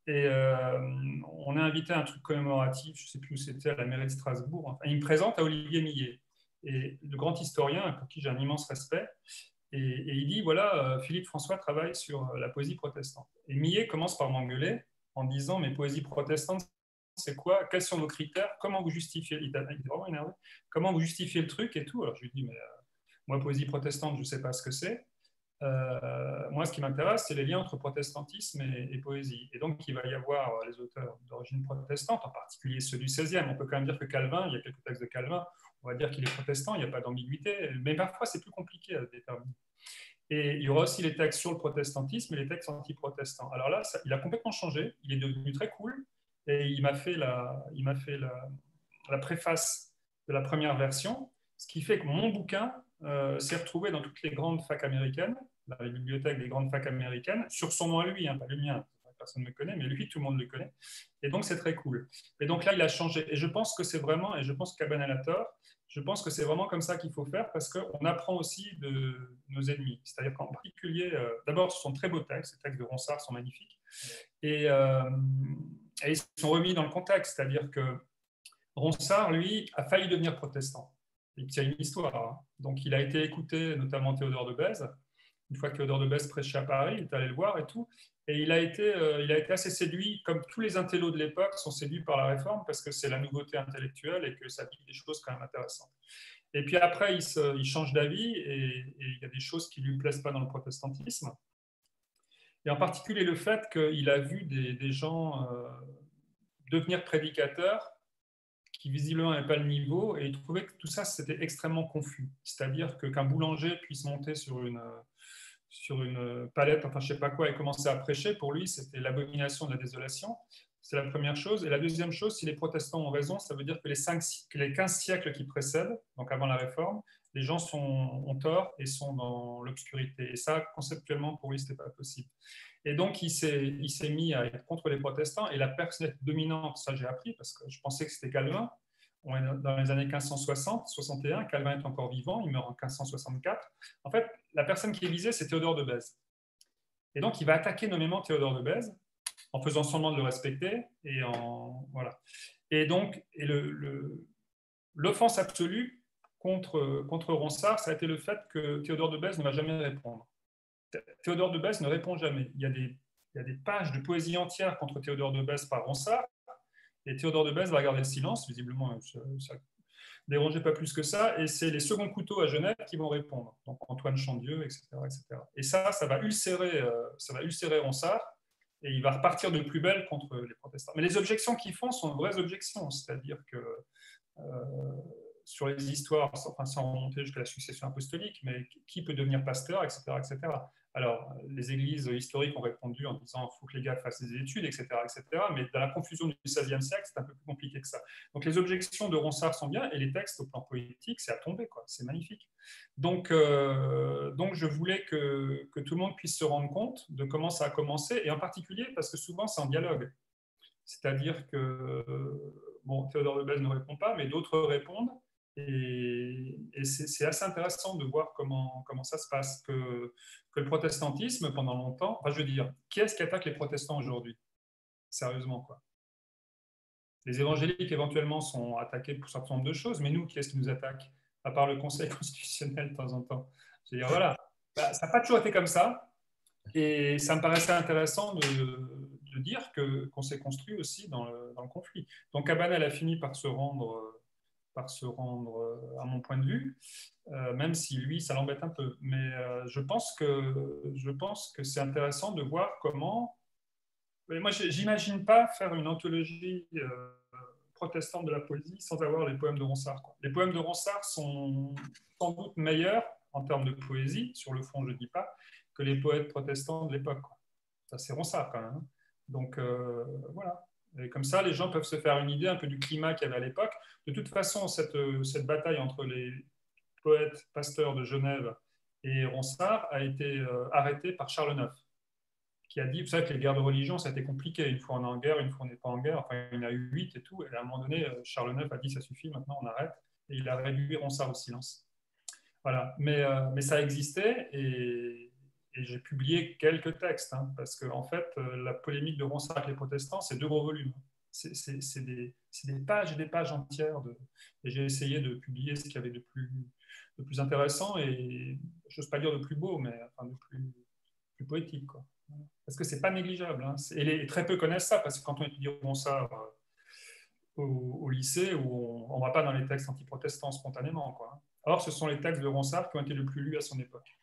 Et on a invité à un truc commémoratif, je ne sais plus où c'était, à la mairie de Strasbourg. Enfin, il me présente à Olivier Millet, et le grand historien pour qui j'ai un immense respect. Et il dit, voilà, Philippe François travaille sur la poésie protestante. Et Millet commence par m'engueuler en disant, mais poésie protestante, c'est quoi? Quels sont vos critères? Comment vous justifiez? Il est vraiment énervé. Comment vous justifiez le truc et tout? Alors je lui dis, mais moi, poésie protestante, je ne sais pas ce que c'est. Moi, ce qui m'intéresse, c'est les liens entre protestantisme et poésie. Et donc, il va y avoir les auteurs d'origine protestante, en particulier ceux du XVIe. On peut quand même dire que Calvin, il y a quelques textes de Calvin, on va dire qu'il est protestant, il n'y a pas d'ambiguïté, mais parfois, c'est plus compliqué à déterminer. Et il y aura aussi les textes sur le protestantisme et les textes anti-protestants. Alors là, il a complètement changé, il est devenu très cool, et il m'a fait la préface de la première version, ce qui fait que mon bouquin s'est retrouvé dans toutes les grandes facs américaines, dans les bibliothèques des grandes facs américaines, sur son nom à lui, hein, pas le mien. Personne ne me connaît, mais lui, tout le monde le connaît. Et donc, c'est très cool. Et donc là, il a changé. Et je pense que c'est vraiment, et je pense que Cabanel a tort, je pense que c'est vraiment comme ça qu'il faut faire parce qu'on apprend aussi de nos ennemis. C'est-à-dire qu'en particulier, d'abord, ce sont très beaux textes. Les textes de Ronsard sont magnifiques. Et ils sont remis dans le contexte. C'est-à-dire que Ronsard, lui, a failli devenir protestant. il tient une histoire. Hein. Donc, il a été écouté, notamment Théodore de Bèze. Une fois que Théodore de Bèze prêchait à Paris, il est allé le voir et tout. Et il a été assez séduit, comme tous les intellos de l'époque sont séduits par la Réforme, parce que c'est la nouveauté intellectuelle et que ça dit des choses quand même intéressantes. Et puis après, il change d'avis et il y a des choses qui ne lui plaisent pas dans le protestantisme. Et en particulier le fait qu'il a vu des gens devenir prédicateurs qui visiblement n'avaient pas le niveau, et il trouvait que tout ça, c'était extrêmement confus. C'est-à-dire qu'un boulanger puisse monter sur une palette, enfin je ne sais pas quoi, et commencer à prêcher, pour lui, c'était l'abomination de la désolation. C'est la première chose. Et la deuxième chose, si les protestants ont raison, ça veut dire que les 15 siècles qui précèdent, donc avant la Réforme, les gens ont tort et sont dans l'obscurité. Et ça, conceptuellement, pour lui, ce n'était pas possible. Et donc, il s'est mis à être contre les protestants. Et la personnalité dominante, ça j'ai appris, parce que je pensais que c'était Calvin. On est dans les années 1560, 61, Calvin est encore vivant, il meurt en 1564. En fait, la personne qui est visée, c'est Théodore de Bèze. Et donc, il va attaquer nommément Théodore de Bèze, en faisant semblant de le respecter. Et voilà. Et donc, l'offense absolue contre Ronsard, ça a été le fait que Théodore de Bèze ne va jamais répondre. Théodore de Bèze ne répond jamais. Il y a des pages de poésie entière contre Théodore de Bèze par Ronsard, et Théodore de Bèze va garder le silence, visiblement, ça ne dérangeait pas plus que ça, et c'est les seconds couteaux à Genève qui vont répondre, donc Antoine Chandieu, etc. etc. Et ça va ulcérer Ronsard, et il va repartir de plus belle contre les protestants. Mais les objections qu'ils font sont de vraies objections, c'est-à-dire que sur les histoires, sans remonter jusqu'à la succession apostolique, mais qui peut devenir pasteur, etc. etc. Alors, les églises historiques ont répondu en disant qu'il faut que les gars fassent des études, etc., etc. Mais dans la confusion du XVIe siècle, c'est un peu plus compliqué que ça. Donc, les objections de Ronsard sont bien, et les textes au plan poétique, c'est à tomber, quoi. C'est magnifique. Donc, je voulais que tout le monde puisse se rendre compte de comment ça a commencé, et en particulier parce que souvent, c'est en dialogue. C'est-à-dire que, Théodore de Bèze ne répond pas, mais d'autres répondent. Et c'est assez intéressant de voir comment ça se passe, que le protestantisme, pendant longtemps, enfin, je veux dire, qui est-ce qui attaque les protestants aujourd'hui? Sérieusement, quoi. Les évangéliques, éventuellement, sont attaqués pour un certain nombre de choses, mais nous, qui est-ce qui nous attaque? À part le Conseil constitutionnel, de temps en temps. Je veux dire, voilà. Ça n'a pas toujours été comme ça, et ça me paraissait intéressant de dire qu'on s'est construit aussi dans le conflit. Donc, Cabanel a fini par se rendre à mon point de vue, même si lui, ça l'embête un peu. Mais je pense que c'est intéressant de voir comment... Mais moi, je n'imagine pas faire une anthologie protestante de la poésie sans avoir les poèmes de Ronsard, quoi. Les poèmes de Ronsard sont sans doute meilleurs en termes de poésie, sur le fond, je ne dis pas, que les poètes protestants de l'époque. Ça, c'est Ronsard, quand même. Donc, voilà. Et comme ça, les gens peuvent se faire une idée un peu du climat qu'il y avait à l'époque. De toute façon, cette bataille entre les poètes pasteurs de Genève et Ronsard a été arrêtée par Charles IX, qui a dit, vous savez que les guerres de religion, ça a été compliqué. Une fois on est en guerre, une fois on n'est pas en guerre. Enfin, il y en a eu 8 et tout. Et à un moment donné, Charles IX a dit, ça suffit, maintenant on arrête. Et il a réduit Ronsard au silence. Voilà. Mais ça existait, et j'ai publié quelques textes, hein, parce que en fait, la polémique de Ronsard avec les protestants, c'est 2 gros volumes. C'est des pages et des pages entières. Et j'ai essayé de publier ce qu'il y avait de plus intéressant, et je n'ose pas dire de plus beau, mais enfin, de plus poétique, quoi. Parce que ce n'est pas négligeable. Hein. Et très peu connaissent ça, parce que quand on étudie Ronsard au lycée, où on ne va pas dans les textes anti-protestants spontanément, quoi. Or, ce sont les textes de Ronsard qui ont été le plus lus à son époque.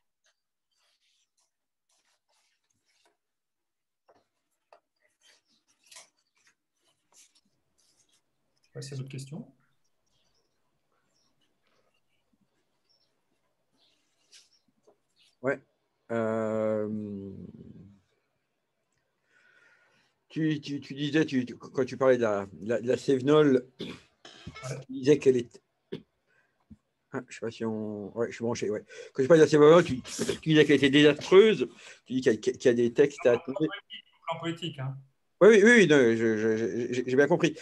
Je ne sais pas s'il y a d'autres questions. Ouais. Tu disais, quand tu parlais de la Cévenole, ouais. Tu disais qu'elle est... Ah, je ne sais pas si on... Ouais, je suis branché, ouais. Quand tu parlais de la Cévenole, tu disais qu'elle était désastreuse. Tu dis qu'il y a des textes à trouver. En poétique, hein. Oui, j'ai bien compris.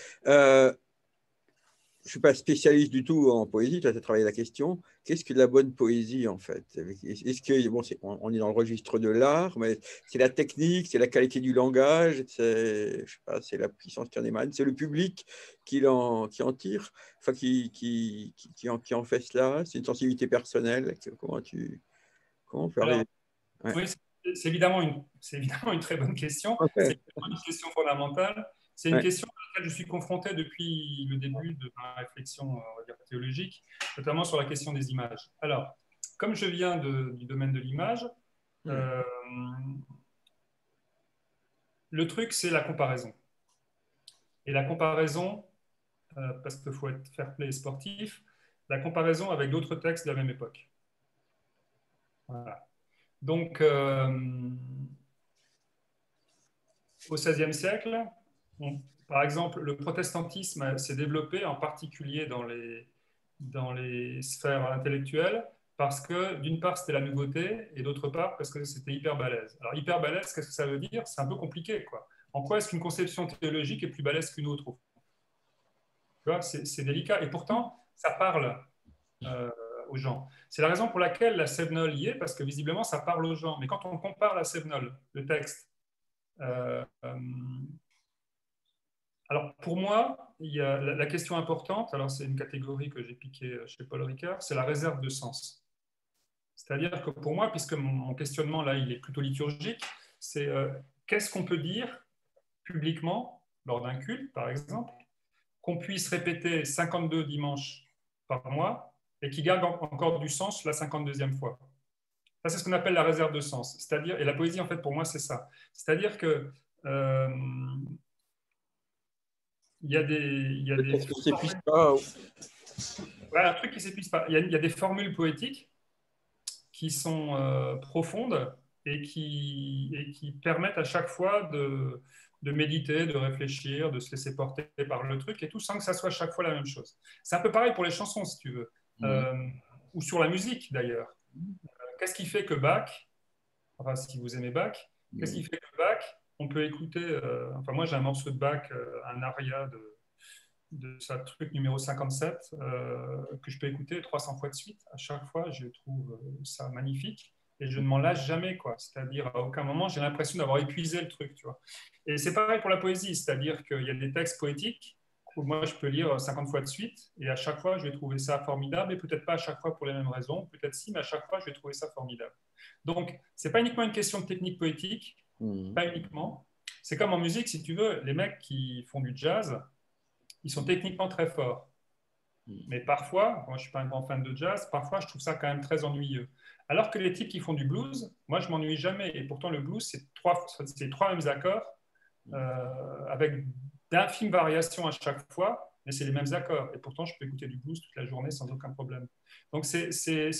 je ne suis pas spécialiste du tout en poésie, tu as travaillé la question. Qu'est-ce que de la bonne poésie, en fait? Est-ce que, bon, on est dans le registre de l'art, mais c'est la technique, c'est la qualité du langage, je sais pas, c'est la puissance qui en émane, c'est le public qui en tire, enfin, qui en fait cela, c'est une sensibilité personnelle. Comment on peut Alors, arriver? Ouais. oui, c'est évidemment une très bonne question. Ouais. C'est une question fondamentale. C'est une Ouais. question à laquelle je suis confronté depuis le début de ma réflexion, on va dire, théologique, notamment sur la question des images. Alors, comme je viens du domaine de l'image, euh, le truc, c'est la comparaison. Et la comparaison, parce qu'il faut être fair-play et sportif, la comparaison avec d'autres textes de la même époque. Voilà. Donc, au XVIe siècle, par exemple, le protestantisme s'est développé en particulier dans les sphères intellectuelles parce que d'une part c'était la nouveauté et d'autre part parce que c'était hyper balèze. Alors hyper balèze, qu'est-ce que ça veut dire? C'est un peu compliqué, quoi. En quoi est-ce qu'une conception théologique est plus balèze qu'une autre? Tu vois, c'est délicat et pourtant ça parle aux gens. C'est la raison pour laquelle la Sévenole y est, parce que visiblement ça parle aux gens. Mais quand on compare la Sévenole, le texte, alors pour moi, il y a la question importante, alors c'est une catégorie que j'ai piquée chez Paul Ricoeur, c'est la réserve de sens. C'est-à-dire que pour moi, puisque mon questionnement là, il est plutôt liturgique, c'est qu'est-ce qu'on peut dire publiquement lors d'un culte, par exemple, qu'on puisse répéter 52 dimanches par mois et qui garde encore du sens la 52e fois. Ça, c'est ce qu'on appelle la réserve de sens. C'est-à-dire, et la poésie, en fait, pour moi, c'est ça. C'est-à-dire que il y a des Parce qu'on ne s'épuise pas. voilà, un truc qui ne s'épuise pas. Il y a des formules poétiques qui sont profondes et qui permettent à chaque fois de méditer, de réfléchir, de se laisser porter par le truc et tout, sans que ça soit chaque fois la même chose. C'est un peu pareil pour les chansons, si tu veux, ou sur la musique d'ailleurs. Qu'est-ce qui fait que Bach, enfin si vous aimez Bach, qu'est-ce qui fait que Bach, on peut écouter, enfin moi j'ai un morceau de Bach, un aria de sa truc numéro 57, que je peux écouter 300 fois de suite. À chaque fois, je trouve ça magnifique et je ne m'en lâche jamais, quoi. C'est-à-dire, à aucun moment, j'ai l'impression d'avoir épuisé le truc, tu vois. Et c'est pareil pour la poésie, c'est-à-dire qu'il y a des textes poétiques où moi, je peux lire 50 fois de suite et à chaque fois, je vais trouver ça formidable et peut-être pas à chaque fois pour les mêmes raisons, peut-être si, mais à chaque fois, je vais trouver ça formidable. Donc, c'est pas uniquement une question de technique poétique, pas uniquement. C'est comme en musique, si tu veux, les mecs qui font du jazz, ils sont techniquement très forts. Mais parfois, moi je ne suis pas un grand fan de jazz, parfois je trouve ça quand même très ennuyeux. Alors que les types qui font du blues, moi je m'ennuie jamais. Et pourtant le blues, c'est trois mêmes accords avec d'infimes variations à chaque fois, mais c'est les mêmes accords. Et pourtant je peux écouter du blues toute la journée sans aucun problème. Donc c'est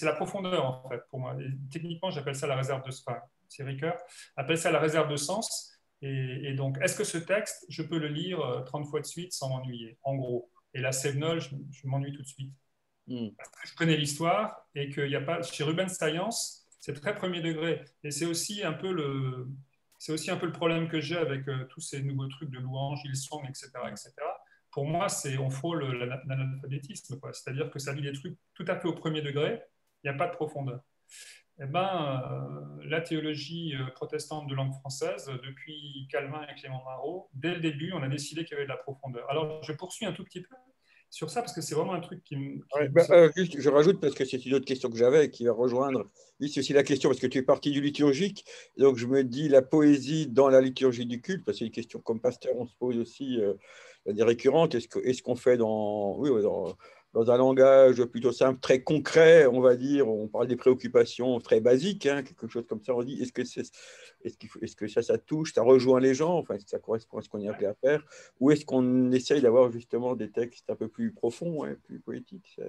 la profondeur en fait pour moi. Et techniquement j'appelle ça la réserve de sens. C'est Ricoeur appelle ça la réserve de sens. Et donc, est-ce que ce texte, je peux le lire 30 fois de suite sans m'ennuyer, en gros? Et la Sévenole, je m'ennuie tout de suite. Parce que je connais l'histoire et qu'il n'y a pas. Chez Rubens Science, c'est très premier degré. Et c'est aussi un peu le problème que j'ai avec tous ces nouveaux trucs de louange, Hillsong, etc., etc. Pour moi, on frôle l'analphabétisme. C'est-à-dire que ça dit des trucs tout à fait au premier degré, il n'y a pas de profondeur. Eh ben, la théologie protestante de langue française, depuis Calvin et Clément Marot, dès le début, on a décidé qu'il y avait de la profondeur. Alors, je poursuis un tout petit peu sur ça, parce que c'est vraiment un truc qui me... Juste, je rajoute, parce que c'est une autre question que j'avais qui va rejoindre. Oui, c'est aussi la question, parce que tu es parti du liturgique, donc je me dis la poésie dans la liturgie du culte, parce que c'est une question comme pasteur, on se pose aussi des récurrentes. Est-ce qu'on fait dans un langage plutôt simple, très concret, on va dire, on parle des préoccupations très basiques, hein, quelque chose comme ça, on dit, est-ce que ça touche, ça rejoint les gens, enfin, est-ce que ça correspond à ce qu'on est appelé à faire, ou est-ce qu'on essaye d'avoir justement des textes un peu plus profonds, ouais, plus poétiques?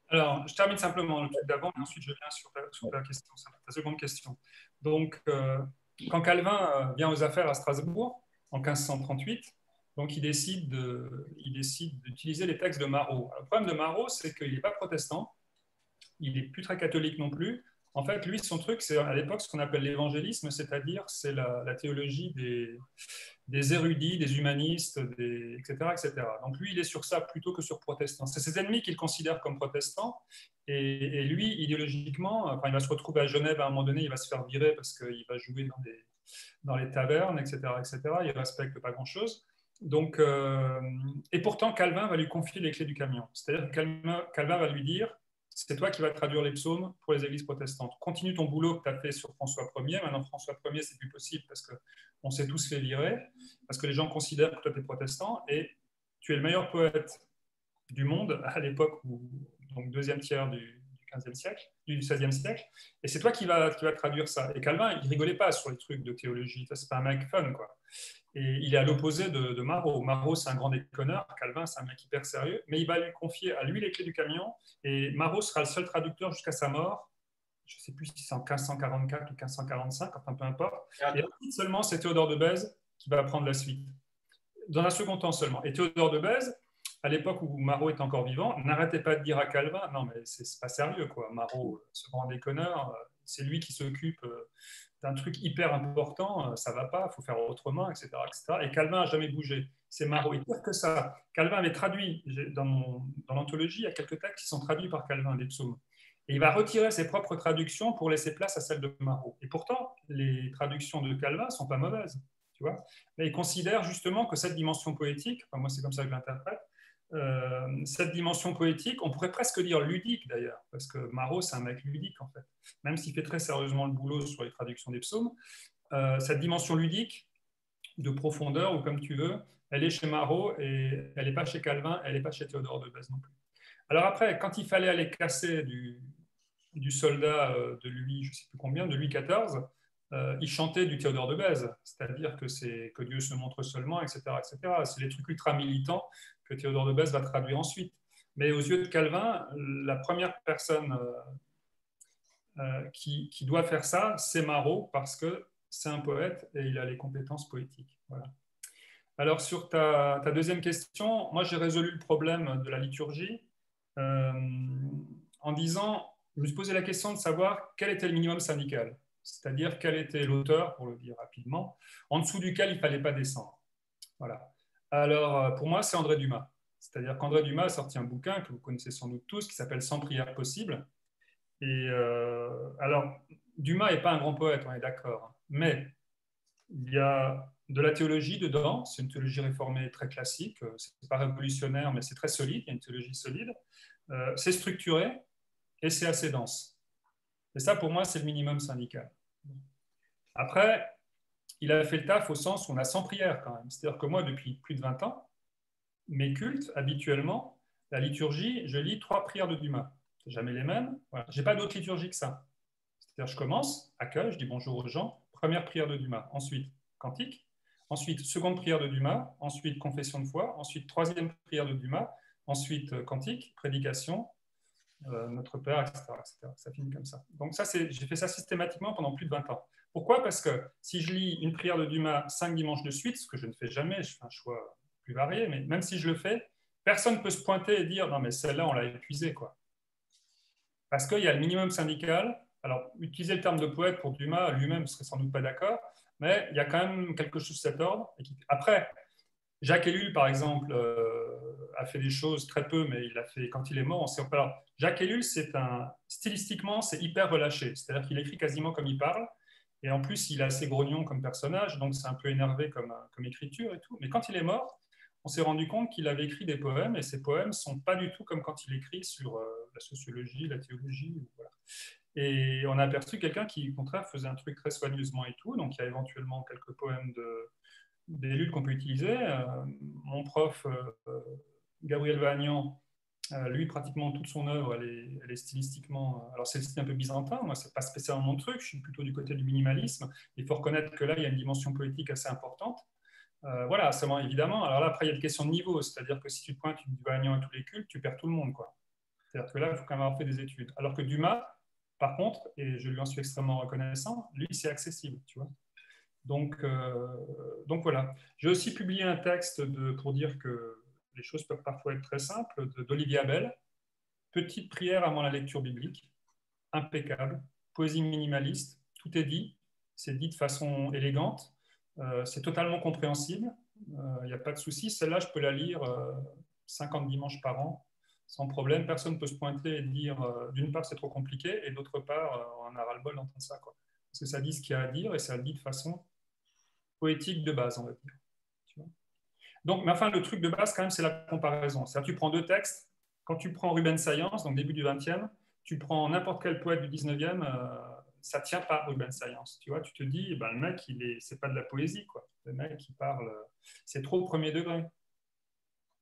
Alors, je termine simplement le truc d'avant, et ensuite je viens sur ta question, ta seconde question. Donc, quand Calvin vient aux affaires à Strasbourg, en 1538, donc il décide d'utiliser les textes de Marot. Alors, le problème de Marot, c'est qu'il n'est pas protestant, il n'est plus très catholique non plus. En fait, lui, son truc, c'est à l'époque ce qu'on appelle l'évangélisme, c'est-à-dire c'est la théologie des érudits, des humanistes, etc., etc. Donc lui, il est sur ça plutôt que sur protestants. C'est ses ennemis qu'il considère comme protestants. Et lui, idéologiquement, enfin, il va se retrouver à Genève à un moment donné, il va se faire virer parce qu'il va jouer dans les tavernes, etc., etc. Il ne respecte pas grand-chose. Donc, et pourtant, Calvin va lui confier les clés du camion. C'est-à-dire que Calvin va lui dire, c'est toi qui vas traduire les psaumes pour les églises protestantes. Continue ton boulot que tu as fait sur François Ier. Maintenant, François Ier, c'est plus possible parce qu'on s'est tous fait virer, parce que les gens considèrent que toi, tu es protestant, et tu es le meilleur poète du monde à l'époque, donc deuxième tiers du 15e siècle, du 16e siècle, et c'est toi qui vas traduire ça. Et Calvin, il rigolait pas sur les trucs de théologie, c'est pas un mec fun, quoi. Et il est à l'opposé de Marot. Marot, c'est un grand déconneur, Calvin, c'est un mec hyper sérieux, mais il va lui confier à lui les clés du camion, et Marot sera le seul traducteur jusqu'à sa mort. Je ne sais plus si c'est en 1544 ou 1545, enfin peu importe. Et ensuite seulement, c'est Théodore de Bèze qui va prendre la suite. Dans un second temps seulement. Et Théodore de Bèze, à l'époque où Marot est encore vivant, n'arrêtait pas de dire à Calvin, non mais c'est pas sérieux, quoi. Marot, ce grand déconneur, c'est lui qui s'occupe d'un truc hyper important, ça va pas, il faut faire autrement, etc., etc. Et Calvin n'a jamais bougé. C'est Marot. Et pire que ça, Calvin avait traduit, dans l'anthologie, il y a quelques textes qui sont traduits par Calvin, des psaumes. Et il va retirer ses propres traductions pour laisser place à celles de Marot. Et pourtant, les traductions de Calvin ne sont pas mauvaises. Tu vois, mais il considère justement que cette dimension poétique, enfin moi c'est comme ça que je l'interprète, cette dimension poétique, on pourrait presque dire ludique d'ailleurs, parce que Marot c'est un mec ludique en fait, même s'il fait très sérieusement le boulot sur les traductions des psaumes, cette dimension ludique de profondeur, ou comme tu veux, elle est chez Marot et elle n'est pas chez Calvin, elle n'est pas chez Théodore de Bèze non plus. Alors après, quand il fallait aller casser du soldat de Louis, je ne sais plus combien, de Louis XIV, il chantait du Théodore de Bèze, c'est-à-dire que Dieu se montre seulement, etc., etc. C'est les trucs ultra militants que Théodore de Bèze va traduire ensuite. Mais aux yeux de Calvin, la première personne qui doit faire ça, c'est Marot, parce que c'est un poète et il a les compétences poétiques. Voilà. Alors sur ta deuxième question, moi j'ai résolu le problème de la liturgie en disant, je me suis posé la question de savoir quel était le minimum syndical, c'est-à-dire quel était l'auteur, pour le dire rapidement, en dessous duquel il ne fallait pas descendre. Voilà. Alors, pour moi, c'est André Dumas. C'est-à-dire qu'André Dumas a sorti un bouquin que vous connaissez sans doute tous, qui s'appelle « Sans prière possible ». Et alors, Dumas n'est pas un grand poète, on est d'accord, mais il y a de la théologie dedans, c'est une théologie réformée très classique, c'est pas révolutionnaire, mais c'est très solide, il y a une théologie solide, c'est structuré et c'est assez dense. Et ça, pour moi, c'est le minimum syndical. Après, il a fait le taf au sens où on a 100 prières quand même. C'est-à-dire que moi, depuis plus de 20 ans, mes cultes, habituellement, la liturgie, je lis 3 prières de Dumas. C'est jamais les mêmes. Voilà. Je n'ai pas d'autre liturgie que ça. C'est-à-dire je commence, accueil, je dis bonjour aux gens, première prière de Dumas, ensuite cantique, ensuite seconde prière de Dumas, ensuite confession de foi, ensuite troisième prière de Dumas, ensuite cantique, prédication, Notre Père, etc., etc. Ça finit comme ça. Donc ça, j'ai fait ça systématiquement pendant plus de 20 ans. Pourquoi? Parce que si je lis une prière de Dumas 5 dimanches de suite, ce que je ne fais jamais, je fais un choix plus varié, mais même si je le fais, personne ne peut se pointer et dire non mais celle-là on l'a épuisée, quoi. Parce qu'il y a le minimum syndical. Alors utiliser le terme de poète pour Dumas lui-même ne serait sans doute pas d'accord, mais il y a quand même quelque chose de cet ordre. Après, Jacques Ellul, par exemple, a fait des choses très peu, mais il a fait, quand il est mort, on sait pas. Alors, Jacques Ellul, stylistiquement, c'est hyper relâché. C'est-à-dire qu'il écrit quasiment comme il parle. Et en plus, il est assez grognon comme personnage, donc c'est un peu énervé comme écriture et tout. Mais quand il est mort, on s'est rendu compte qu'il avait écrit des poèmes, et ces poèmes ne sont pas du tout comme quand il écrit sur la sociologie, la théologie. Voilà. Et on a aperçu quelqu'un qui, au contraire, faisait un truc très soigneusement et tout. Donc, il y a éventuellement quelques poèmes d'Ellul qu'on peut utiliser. Mon prof, Gabriel Vagnan, lui, pratiquement toute son œuvre, elle est stylistiquement... Alors, c'est le style un peu byzantin. Moi, ce n'est pas spécialement mon truc. Je suis plutôt du côté du minimalisme. Il faut reconnaître que là, il y a une dimension poétique assez importante. Voilà, seulement évidemment. Alors là, après, il y a une question de niveau. C'est-à-dire que si tu pointes du Vagnan à tous les cultes, tu perds tout le monde, quoi. C'est-à-dire que là, il faut quand même avoir fait des études. Alors que Dumas, par contre, et je lui en suis extrêmement reconnaissant, lui, c'est accessible, tu vois. Donc voilà. J'ai aussi publié un texte pour dire que les choses peuvent parfois être très simples, d'Olivier Abel. Petite prière avant la lecture biblique, impeccable, poésie minimaliste, tout est dit, c'est dit de façon élégante. C'est totalement compréhensible. Il n'y a pas de souci. Celle-là, je peux la lire 50 dimanches par an, sans problème. Personne ne peut se pointer et dire, d'une part, c'est trop compliqué, et d'autre part, on a ras-le-bol d'entendre ça, quoi. Parce que ça dit ce qu'il y a à dire, et ça le dit de façon poétique de base, on va dire. Tu vois. Donc, mais enfin, le truc de base, quand même, c'est la comparaison. C'est-à-dire, tu prends deux textes. Quand tu prends Rubens Science, donc début du 20e, tu prends n'importe quel poète du 19e, ça ne tient pas, Rubens Science. Tu vois, tu te dis, ben, le mec, c'est pas de la poésie, quoi. Le mec, il parle, c'est trop au premier degré.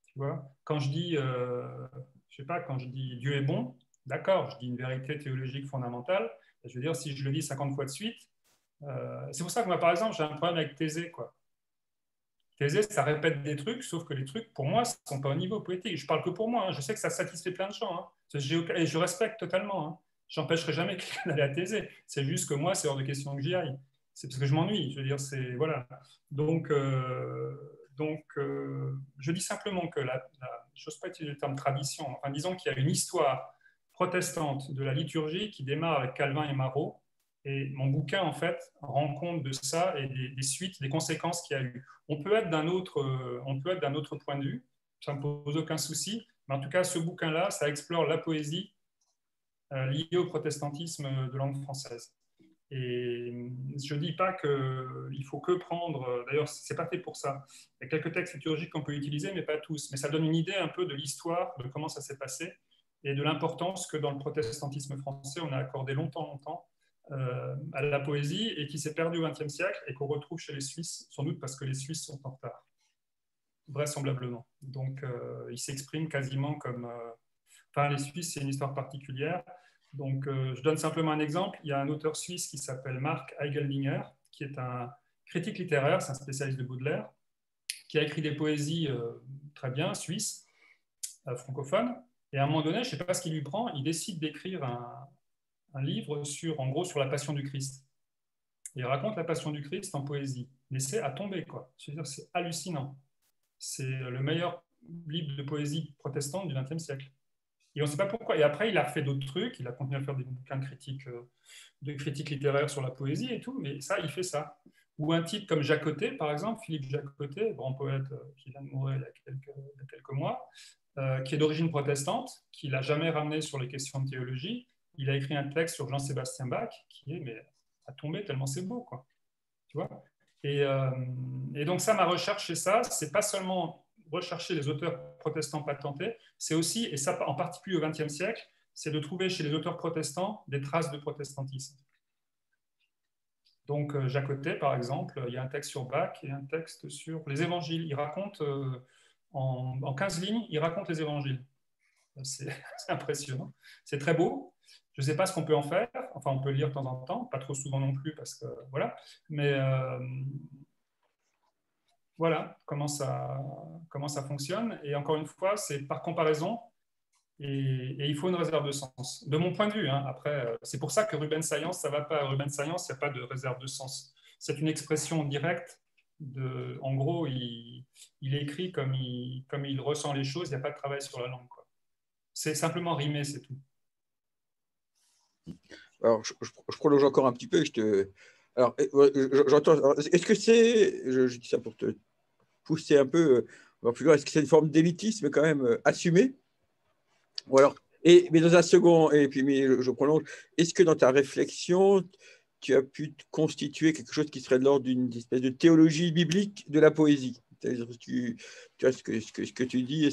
Tu vois, quand je dis, je sais pas, quand je dis Dieu est bon, d'accord, je dis une vérité théologique fondamentale. Je veux dire, si je le dis 50 fois de suite, c'est pour ça que moi, par exemple, j'ai un problème avec Thésée, quoi. Thésée, ça répète des trucs, sauf que les trucs, pour moi, ne sont pas au niveau poétique. Je parle que pour moi, hein. Je sais que ça satisfait plein de gens, hein. Et je respecte totalement, hein. Je n'empêcherai jamais quelqu'un d'aller à Thésée. C'est juste que moi, c'est hors de question que j'y aille. C'est parce que je m'ennuie. Je veux dire, c'est voilà. Donc, je dis simplement que je n'ose pas utiliser le terme tradition. Enfin, disons qu'il y a une histoire protestante de la liturgie qui démarre avec Calvin et Marot. Et mon bouquin, en fait, rend compte de ça et des suites, des conséquences qu'il y a eu. On peut être d'un autre point de vue, ça ne me pose aucun souci, mais en tout cas, ce bouquin-là, ça explore la poésie liée au protestantisme de langue française. Et je ne dis pas qu'il faut que prendre, d'ailleurs, ce n'est pas fait pour ça. Il y a quelques textes liturgiques qu'on peut utiliser, mais pas tous. Mais ça donne une idée un peu de l'histoire, de comment ça s'est passé, et de l'importance que dans le protestantisme français, on a accordé longtemps à la poésie et qui s'est perdue au XXe siècle et qu'on retrouve chez les Suisses, sans doute parce que les Suisses sont en retard, vraisemblablement. Donc, ils s'expriment quasiment comme... Enfin, les Suisses, c'est une histoire particulière. Donc, je donne simplement un exemple. Il y a un auteur suisse qui s'appelle Marc Eigeldinger, qui est un critique littéraire, c'est un spécialiste de Baudelaire, qui a écrit des poésies très bien, suisses, francophones. Et à un moment donné, je ne sais pas ce qui lui prend, il décide d'écrire un livre en gros sur la Passion du Christ. Il raconte la Passion du Christ en poésie. Mais c'est à tomber, quoi. C'est hallucinant. C'est le meilleur livre de poésie protestante du XXe siècle. Et on ne sait pas pourquoi. Et après, il a fait d'autres trucs. Il a continué à faire des bouquins de critique littéraire sur la poésie et tout. Mais ça, il fait ça. Ou un type comme Jacotet, par exemple, Philippe Jacotet, grand poète qui vient de mourir il y a quelques mois, qui est d'origine protestante, qui ne l'a jamais ramené sur les questions de théologie. Il a écrit un texte sur Jean-Sébastien Bach qui est à tomber tellement c'est beau, quoi. Tu vois. Et donc ça, ma recherche, c'est ça. C'est pas seulement rechercher les auteurs protestants patentés, c'est aussi, et ça en particulier au XXe siècle, c'est de trouver chez les auteurs protestants des traces de protestantisme. Donc Jacotet, par exemple, il y a un texte sur Bach et un texte sur les évangiles. Il raconte en 15 lignes, il raconte les évangiles. C'est impressionnant. C'est très beau. Je ne sais pas ce qu'on peut en faire. Enfin, on peut le lire de temps en temps, pas trop souvent non plus, parce que voilà. Mais voilà comment ça fonctionne. Et encore une fois, c'est par comparaison. Et il faut une réserve de sens. De mon point de vue, hein. Après, c'est pour ça que Rubens Science, ça ne va pas. Rubens Science, il n'y a pas de réserve de sens. C'est une expression directe. En gros, il écrit comme il ressent les choses. Il n'y a pas de travail sur la langue, quoi. C'est simplement rimé, c'est tout. Alors, je prolonge encore un petit peu. Alors, j'entends. Est-ce que je dis ça pour te pousser un peu plus loin, est-ce que c'est une forme d'élitisme quand même assumée? Ou alors, mais dans un second, et puis mais je prolonge, est-ce que dans ta réflexion, tu as pu constituer quelque chose qui serait de l'ordre d'une espèce de théologie biblique de la poésie? C'est-à-dire, tu vois ce que tu dis,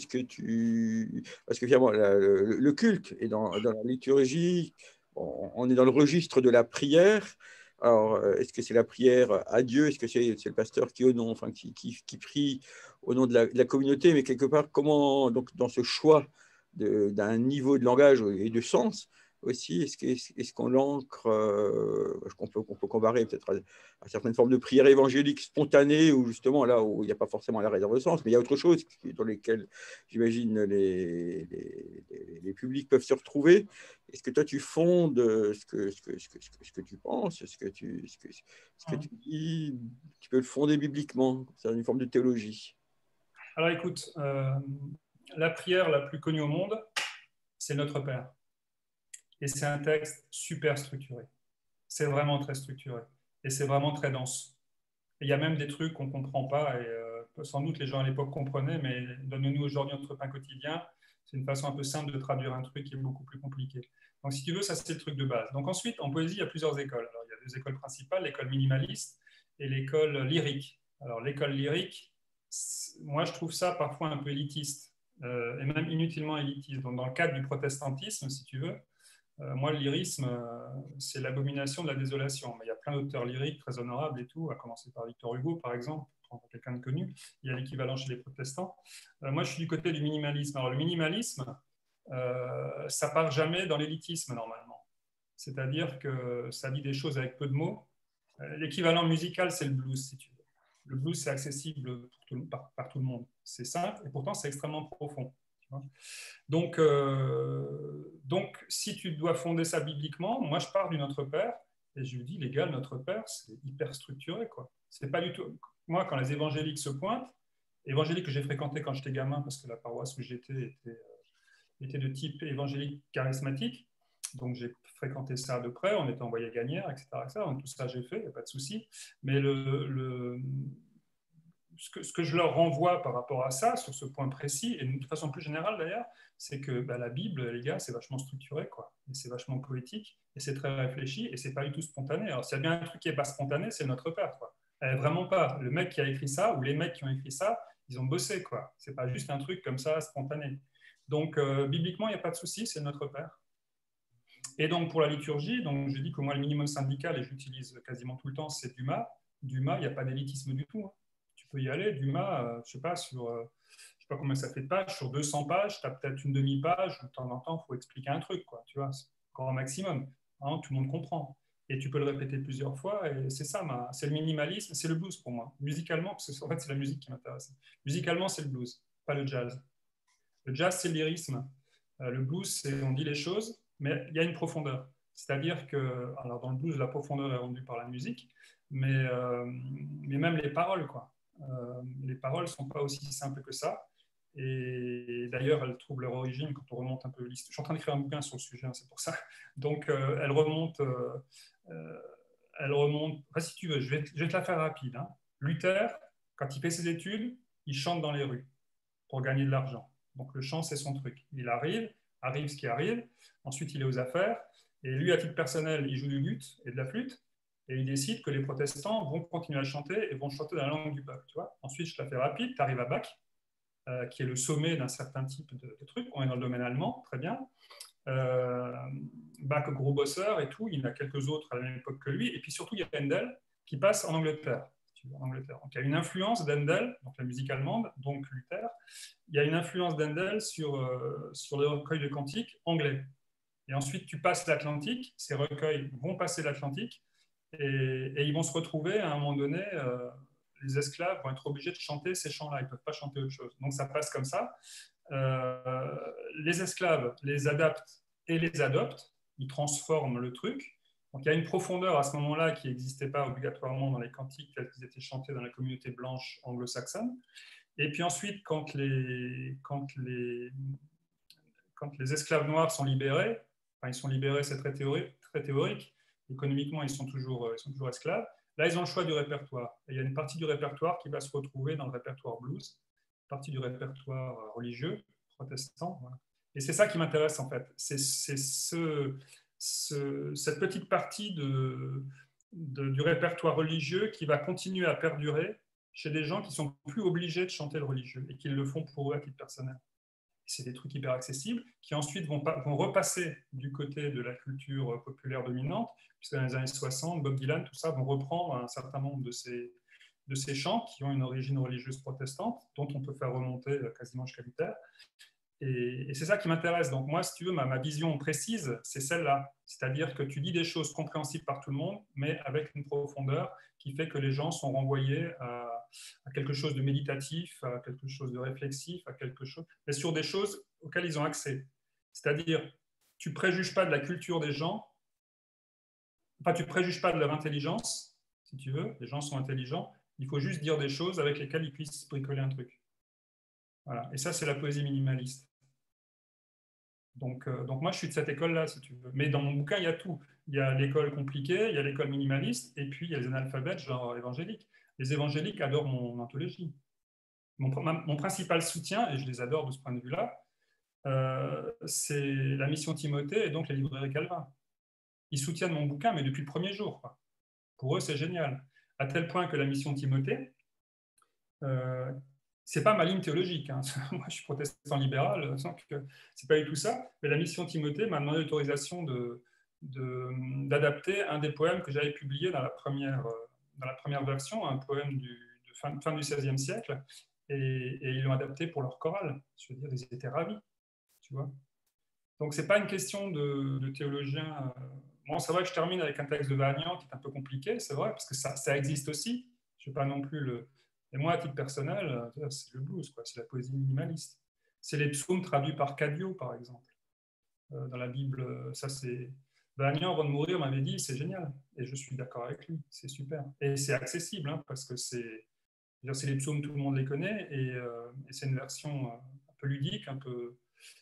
parce que finalement, le culte est dans la liturgie, on est dans le registre de la prière. Alors, est-ce que c'est la prière à Dieu? Est-ce que c'est le pasteur qui prie au nom de la communauté? Mais quelque part, comment, donc, dans ce choix d'un niveau de langage et de sens aussi, est-ce qu'on l'ancre, qu'on peut comparer peut-être à certaines formes de prière évangélique spontanée, où justement là où il n'y a pas forcément la réserve de sens, mais il y a autre chose dans lesquelles j'imagine les publics peuvent se retrouver. Est-ce que toi tu fondes ce que tu penses, ce que tu dis, tu peux le fonder bibliquement, c'est une forme de théologie? Alors écoute, la prière la plus connue au monde, c'est Notre Père. Et c'est un texte super structuré. C'est vraiment très structuré. Et c'est vraiment très dense. Et il y a même des trucs qu'on ne comprend pas, et sans doute les gens à l'époque comprenaient, mais donne-nous aujourd'hui notre pain quotidien, c'est une façon un peu simple de traduire un truc qui est beaucoup plus compliqué. Donc si tu veux, ça c'est le truc de base. Donc ensuite, en poésie, il y a plusieurs écoles. Alors, il y a deux écoles principales, l'école minimaliste et l'école lyrique. Alors l'école lyrique, moi je trouve ça parfois un peu élitiste, et même inutilement élitiste. Donc dans le cadre du protestantisme, si tu veux, moi, le lyrisme, c'est l'abomination de la désolation. Mais il y a plein d'auteurs lyriques très honorables et tout, à commencer par Victor Hugo, par exemple, pour prendre quelqu'un de connu. Il y a l'équivalent chez les protestants. Moi, je suis du côté du minimalisme. Alors, le minimalisme, ça part jamais dans l'élitisme, normalement. C'est-à-dire que ça dit des choses avec peu de mots. L'équivalent musical, c'est le blues, si tu veux. Le blues, c'est accessible par tout le monde. C'est simple, et pourtant, c'est extrêmement profond. Donc, si tu dois fonder ça bibliquement, moi je pars du Notre Père et je lui dis, les gars, le Notre Père, c'est hyper structuré, quoi. C'est pas du tout. Moi, quand les évangéliques se pointent, évangéliques que j'ai fréquenté quand j'étais gamin, parce que la paroisse où j'étais était de type évangélique charismatique, donc j'ai fréquenté ça de près, on était envoyé Gagnère, etc., etc. Donc tout ça j'ai fait, il n'y a pas de souci. Mais ce que je leur renvoie par rapport à ça, sur ce point précis, et de façon plus générale d'ailleurs, c'est que la Bible, les gars, c'est vachement structuré, quoi. Et c'est vachement poétique, et c'est très réfléchi, et c'est pas du tout spontané. Alors s'il y a bien un truc qui n'est pas spontané, c'est Notre Père, quoi. Vraiment pas. Le mec qui a écrit ça, ou les mecs qui ont écrit ça, ils ont bossé, quoi. C'est pas juste un truc comme ça, spontané. Donc bibliquement, il n'y a pas de souci, c'est Notre Père. Et donc pour la liturgie, donc je dis que moi le minimum syndical, et j'utilise quasiment tout le temps, c'est Dumas. Dumas, il n'y a pas d'élitisme du tout, hein. Tu peux y aller. Dumas, je sais pas, je sais pas combien ça fait de pages, sur 200 pages, tu as peut-être une demi-page, où de temps en temps, il faut expliquer un truc, quoi, tu vois, c'est encore un maximum, hein, tout le monde comprend. Et tu peux le répéter plusieurs fois, et c'est ça, c'est le minimalisme, c'est le blues pour moi. Musicalement, parce que en fait, c'est la musique qui m'intéresse. Musicalement, c'est le blues, pas le jazz. Le jazz, c'est le lyrisme. Le blues, c'est on dit les choses, mais il y a une profondeur. C'est-à-dire que, alors dans le blues, la profondeur est rendue par la musique, mais même les paroles, quoi. Les paroles ne sont pas aussi simples que ça. Et d'ailleurs, elles trouvent leur origine quand on remonte un peu l'histoire. Je suis en train d'écrire un bouquin sur le sujet, hein, c'est pour ça. Donc, elles remontent. Enfin, si tu veux, je vais te la faire rapide, hein. Luther, quand il fait ses études, il chante dans les rues pour gagner de l'argent. Donc, le chant, c'est son truc. Il arrive ce qui arrive. Ensuite, il est aux affaires. Et lui, à titre personnel, il joue du luth et de la flûte. Et il décide que les protestants vont continuer à chanter et vont chanter dans la langue du peuple. Tu vois. Ensuite, je te la fais rapide, tu arrives à Bach, qui est le sommet d'un certain type de truc. On est dans le domaine allemand, très bien. Bach, gros bosseur et tout. Il y en a quelques autres à la même époque que lui. Et puis surtout, il y a Handel qui passe en Angleterre. Donc, il y a une influence d'Handel, donc la musique allemande, donc Luther. Il y a une influence d'Handel sur les recueils de cantiques anglais. Et ensuite, tu passes l'Atlantique, ces recueils vont passer l'Atlantique, et ils vont se retrouver à un moment donné, les esclaves vont être obligés de chanter ces chants-là, ils ne peuvent pas chanter autre chose. Donc ça passe comme ça. Les esclaves les adaptent et les adoptent, ils transforment le truc. Donc il y a une profondeur à ce moment-là qui n'existait pas obligatoirement dans les cantiques tels qu'ils étaient chantés dans la communauté blanche anglo-saxonne. Et puis ensuite, quand les esclaves noirs sont libérés, enfin ils sont libérés, c'est très théorique, économiquement ils sont toujours esclaves, là ils ont le choix du répertoire. Et il y a une partie du répertoire qui va se retrouver dans le répertoire blues, une partie du répertoire religieux, protestant. Voilà. Et c'est ça qui m'intéresse en fait, c'est cette petite partie du répertoire religieux qui va continuer à perdurer chez des gens qui ne sont plus obligés de chanter le religieux et qui le font pour eux à titre personnel. C'est des trucs hyper accessibles qui ensuite vont repasser du côté de la culture populaire dominante, puisque dans les années 60, Bob Dylan, tout ça, vont reprendre un certain nombre de ces chants qui ont une origine religieuse protestante, dont on peut faire remonter quasiment jusqu'à Luther. Et c'est ça qui m'intéresse. Donc moi, si tu veux, ma vision précise, c'est celle-là. C'est-à-dire que tu dis des choses compréhensibles par tout le monde, mais avec une profondeur qui fait que les gens sont renvoyés à quelque chose de méditatif, à quelque chose de réflexif, à quelque chose, mais sur des choses auxquelles ils ont accès. C'est-à-dire, tu ne préjuges pas de la culture des gens, enfin, tu ne préjuges pas de leur intelligence, si tu veux, les gens sont intelligents, il faut juste dire des choses avec lesquelles ils puissent bricoler un truc. Voilà. Et ça, c'est la poésie minimaliste. Donc moi, je suis de cette école-là, si tu veux. Mais dans mon bouquin, il y a tout. Il y a l'école compliquée, il y a l'école minimaliste, et puis il y a les analphabètes, genre évangélique. Les évangéliques adorent mon anthologie. Mon principal soutien, et je les adore de ce point de vue-là, c'est la mission Timothée et donc les librairies Calvin. Ils soutiennent mon bouquin, mais depuis le premier jour, quoi. Pour eux, c'est génial. À tel point que la mission Timothée, c'est pas ma ligne théologique. Hein. Moi, je suis protestant libéral, c'est pas du tout ça. Mais la mission Timothée m'a demandé l'autorisation d'adapter un des poèmes que j'avais publié dans la première version, un poème de fin du XVIe siècle, et ils l'ont adapté pour leur chorale. Je veux dire, ils étaient ravis, tu vois. Donc, c'est pas une question de théologien. Bon, c'est vrai que je termine avec un texte de Vagnan qui est un peu compliqué, c'est vrai, parce que ça existe aussi. Je ne vais pas non plus le... Et moi, à titre personnel, c'est le blues, quoi. C'est la poésie minimaliste. C'est les psaumes traduits par Cadio, par exemple. Dans la Bible, ça c'est... Vagnan, avant de mourir, m'avait dit, c'est génial. Et je suis d'accord avec lui, c'est super. Et c'est accessible, hein, parce que c'est les psaumes, tout le monde les connaît, et c'est une version un peu ludique, un peu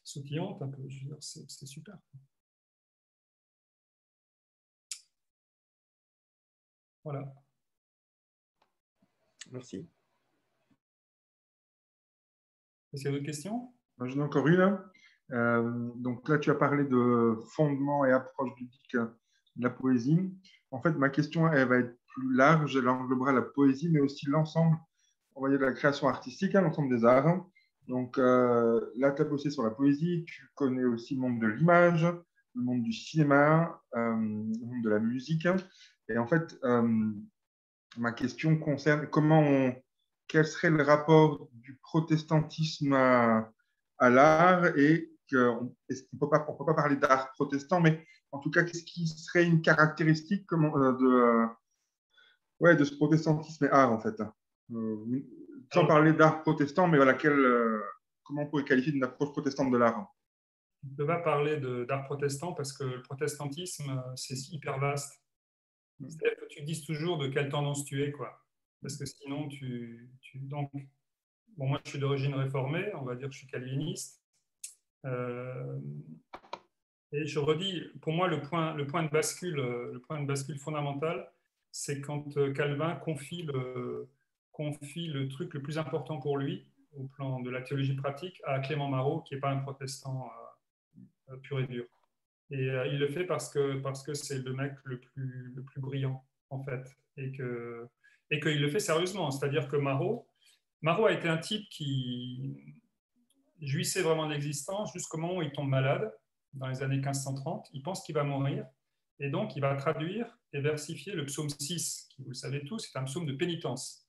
sautillante, un peu, je veux dire, c'est super. Voilà. Merci. Est-ce qu'il y a d'autres questions? J'en ai encore une. Donc là, tu as parlé de fondement et approche ludique de la poésie. En fait, ma question, elle va être plus large. Elle englobera la poésie, mais aussi l'ensemble, on va dire, de la création artistique, hein, l'ensemble des arts. Donc là, tu as bossé sur la poésie. Tu connais aussi le monde de l'image, le monde du cinéma, le monde de la musique. Et en fait, ma question concerne quel serait le rapport du protestantisme à l'art et est-ce qu'on peut pas parler d'art protestant, mais en tout cas, qu'est-ce qui serait une caractéristique de ce protestantisme et art, en fait, sans parler d'art protestant, mais voilà, comment on pourrait qualifier d'une approche protestante de l'art? On ne peut pas parler d'art protestant parce que le protestantisme, c'est hyper vaste. C'est-à-dire que tu dises toujours de quelle tendance tu es, quoi. Parce que sinon, donc, bon, moi, je suis d'origine réformée, on va dire que je suis calviniste. Et je redis, pour moi, le point de bascule fondamental, c'est quand Calvin confie le truc le plus important pour lui, au plan de la théologie pratique, à Clément Marot, qui n'est pas un protestant pur et dur. Et il le fait parce que c'est le mec le plus brillant, en fait, et qu'il le fait sérieusement. C'est-à-dire que Marot a été un type qui jouissait vraiment de l'existence jusqu'au moment où il tombe malade, dans les années 1530. Il pense qu'il va mourir, et donc il va traduire et versifier le psaume 6, qui, vous le savez tous, c'est un psaume de pénitence.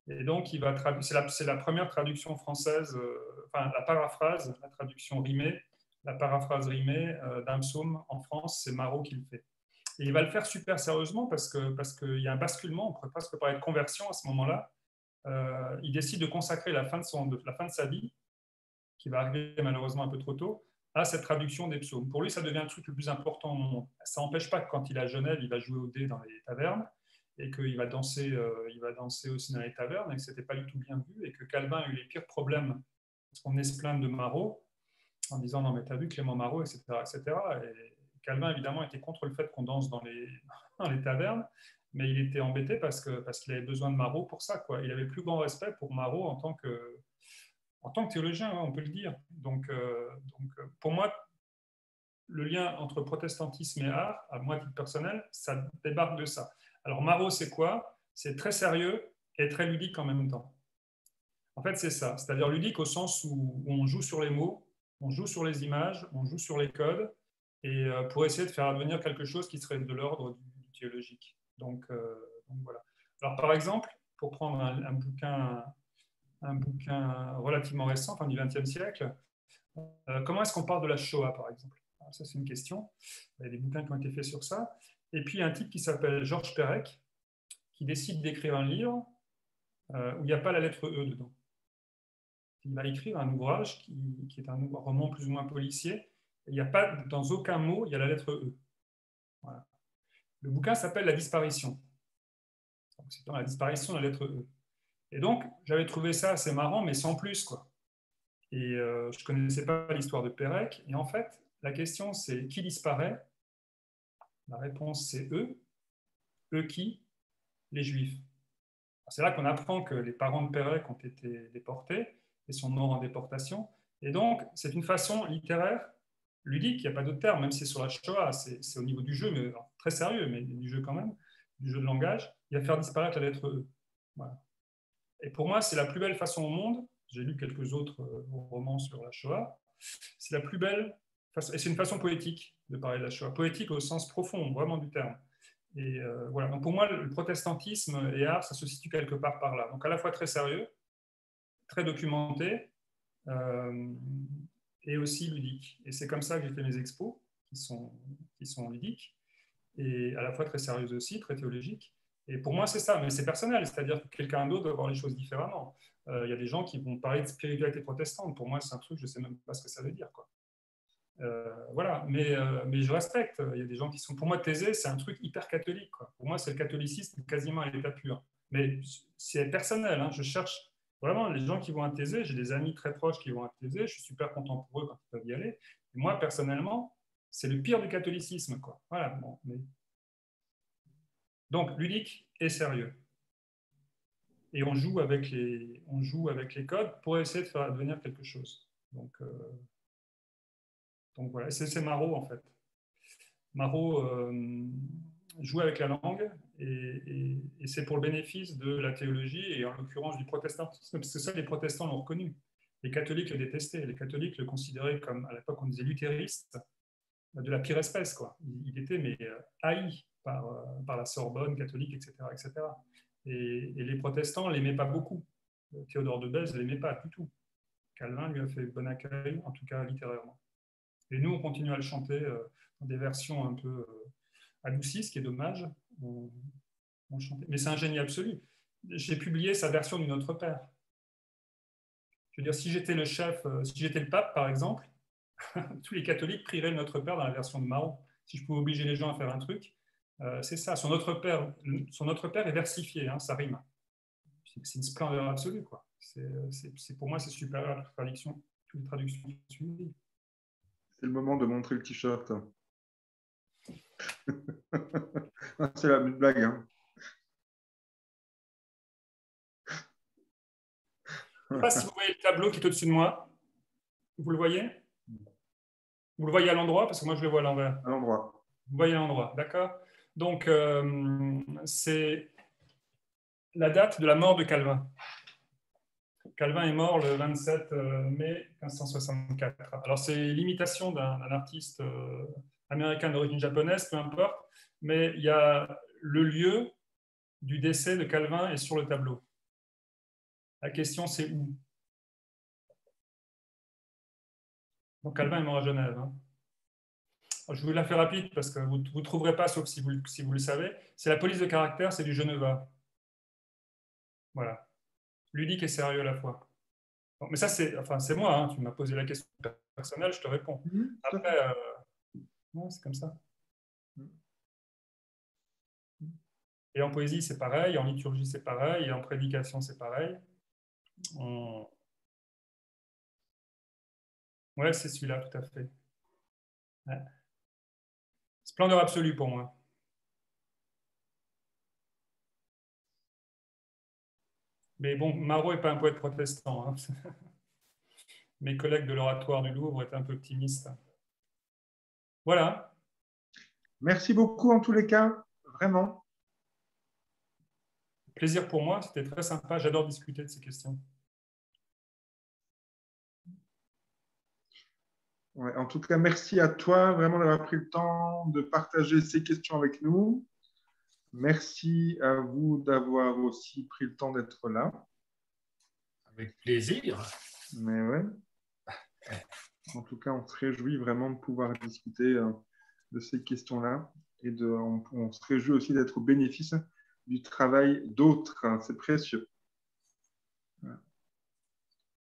Et donc, il va traduire, c'est la première traduction française, enfin la paraphrase, la traduction rimée, la paraphrase rimée d'un psaume en France, c'est Marot qui le fait. Et il va le faire super sérieusement parce qu'il y a un basculement, on pourrait presque parler de conversion à ce moment-là. Il décide de consacrer la fin de sa vie, qui va arriver malheureusement un peu trop tôt, à cette traduction des psaumes. Pour lui, ça devient le truc le plus important au monde. Ça n'empêche pas que quand il est à Genève, il va jouer au dé dans les tavernes, et qu'il va danser aussi dans les tavernes, et que ce n'était pas du tout bien vu, et que Calvin a eu les pires problèmes, parce qu'on venait se plaindre de Marot, en disant « Non, mais t'as vu Clément Marot, etc. etc. » Et Calvin, évidemment, était contre le fait qu'on danse dans les tavernes, mais il était embêté parce qu'il avait besoin de Marot pour ça, quoi. Il avait plus grand respect pour Marot en tant que théologien, on peut le dire. Donc, pour moi, le lien entre protestantisme et art, à moi, à titre personnel, ça débarque de ça. Alors, Marot, c'est quoi? C'est très sérieux et très ludique en même temps. En fait, c'est ça. C'est-à-dire ludique au sens où on joue sur les mots, on joue sur les images, on joue sur les codes, et pour essayer de faire advenir quelque chose qui serait de l'ordre du théologique. Donc, voilà. Alors, par exemple, pour prendre un bouquin relativement récent, enfin du XXe siècle, comment est-ce qu'on parle de la Shoah, par exemple? Alors, ça, c'est une question. Il y a des bouquins qui ont été faits sur ça. Et puis, un type qui s'appelle Georges Perec, qui décide d'écrire un livre où il n'y a pas la lettre E dedans. Il va écrire un ouvrage qui est un roman plus ou moins policier. Il n'y a pas, dans aucun mot, il y a la lettre E. Voilà. Le bouquin s'appelle La disparition. C'est dans la disparition de la lettre E. Et donc, j'avais trouvé ça assez marrant, mais sans plus, quoi. Et je ne connaissais pas l'histoire de Pérec. Et en fait, la question, c'est qui disparaît? La réponse, c'est eux. Eux qui? Les Juifs. C'est là qu'on apprend que les parents de Pérec ont été déportés et sont morts en déportation. Et donc, c'est une façon littéraire, ludique, il n'y a pas d'autre terme, même si c'est sur la Shoah, c'est au niveau du jeu, mais alors, très sérieux, mais du jeu quand même, du jeu de langage, il va faire disparaître la lettre E. Voilà. Et pour moi, c'est la plus belle façon au monde. J'ai lu quelques autres romans sur la Shoah. C'est la plus belle façon, et c'est une façon poétique de parler de la Shoah, poétique au sens profond, vraiment du terme. Et voilà. Donc pour moi, le protestantisme et art, ça se situe quelque part par là. Donc à la fois très sérieux, très documenté, et aussi ludique. Et c'est comme ça que j'ai fait mes expos, qui sont ludiques, et à la fois très sérieuses aussi, très théologiques. Et pour moi, c'est ça, mais c'est personnel, c'est-à-dire que quelqu'un d'autre doit voir les choses différemment. Il y a des gens qui vont parler de spiritualité protestante. Pour moi, c'est un truc, je ne sais même pas ce que ça veut dire, quoi. Voilà, mais je respecte. Il y a des gens qui sont. Pour moi, Thésée, c'est un truc hyper catholique, quoi. Pour moi, c'est le catholicisme quasiment à l'état pur. Mais c'est personnel, hein. Je cherche vraiment les gens qui vont à Thésée. J'ai des amis très proches qui vont à Thésée. Je suis super content pour eux quand ils peuvent y aller. Et moi, personnellement, c'est le pire du catholicisme, quoi. Voilà. Bon, mais... Donc, ludique et sérieux. Et on joue avec les codes pour essayer de faire advenir quelque chose. Donc voilà, c'est Marot en fait. Marot joue avec la langue et c'est pour le bénéfice de la théologie et en l'occurrence du protestantisme, parce que ça, les protestants l'ont reconnu. Les catholiques le détestaient. Les catholiques le considéraient comme, à l'époque, on disait luthériste, de la pire espèce, quoi. Il était mais haï par la Sorbonne catholique, etc., etc. Et les protestants ne l'aimaient pas beaucoup. Théodore de Bèze ne l'aimait pas du tout. Calvin lui a fait bon accueil, en tout cas littérairement. Et nous, on continue à le chanter dans des versions un peu adoucies, ce qui est dommage. On chantait. Mais c'est un génie absolu. J'ai publié sa version du Notre Père. Je veux dire, si j'étais le chef, si j'étais le pape, par exemple, tous les catholiques prieraient le Notre Père dans la version de Marot. Si je pouvais obliger les gens à faire un truc, c'est ça. Son Notre Père est versifié, hein, ça rime. C'est une splendeur absolue, quoi. Pour moi, c'est supérieur à toutes les traductions suivies. C'est le moment de montrer le t-shirt. C'est la blague, hein. Je ne sais pas si vous voyez le tableau qui est au-dessus de moi. Vous le voyez? Vous le voyez à l'endroit? Parce que moi, je le vois à l'envers. À l'endroit. Vous voyez à l'endroit, d'accord? Donc, c'est la date de la mort de Calvin. Calvin est mort le 27 mai 1564. Alors, c'est l'imitation d'un artiste américain d'origine japonaise, peu importe, mais il y a le lieu du décès de Calvin est sur le tableau. La question, c'est où? Donc, Calvin est mort à Genève. Hein. Je vous la fais rapide parce que vous ne trouverez pas, sauf si vous le savez. C'est la police de caractère, c'est du Geneva. Voilà. Ludique et sérieux à la fois. Bon, mais ça, c'est moi. Hein. Tu m'as posé la question personnelle, je te réponds. Après, non, c'est comme ça. Et en poésie, c'est pareil. En liturgie, c'est pareil. Et en prédication, c'est pareil. Ouais, c'est celui-là, tout à fait. Ouais. Splendeur absolue pour moi. Mais bon, Marot n'est pas un poète protestant. Hein. Mes collègues de l'Oratoire du Louvre étaient un peu optimistes. Voilà. Merci beaucoup en tous les cas, vraiment. Plaisir pour moi, c'était très sympa. J'adore discuter de ces questions. Ouais, en tout cas, merci à toi vraiment d'avoir pris le temps de partager ces questions avec nous. Merci à vous d'avoir aussi pris le temps d'être là. Avec plaisir. Mais ouais. En tout cas, on se réjouit vraiment de pouvoir discuter de ces questions-là. Et on se réjouit aussi d'être au bénéfice du travail d'autres. C'est précieux.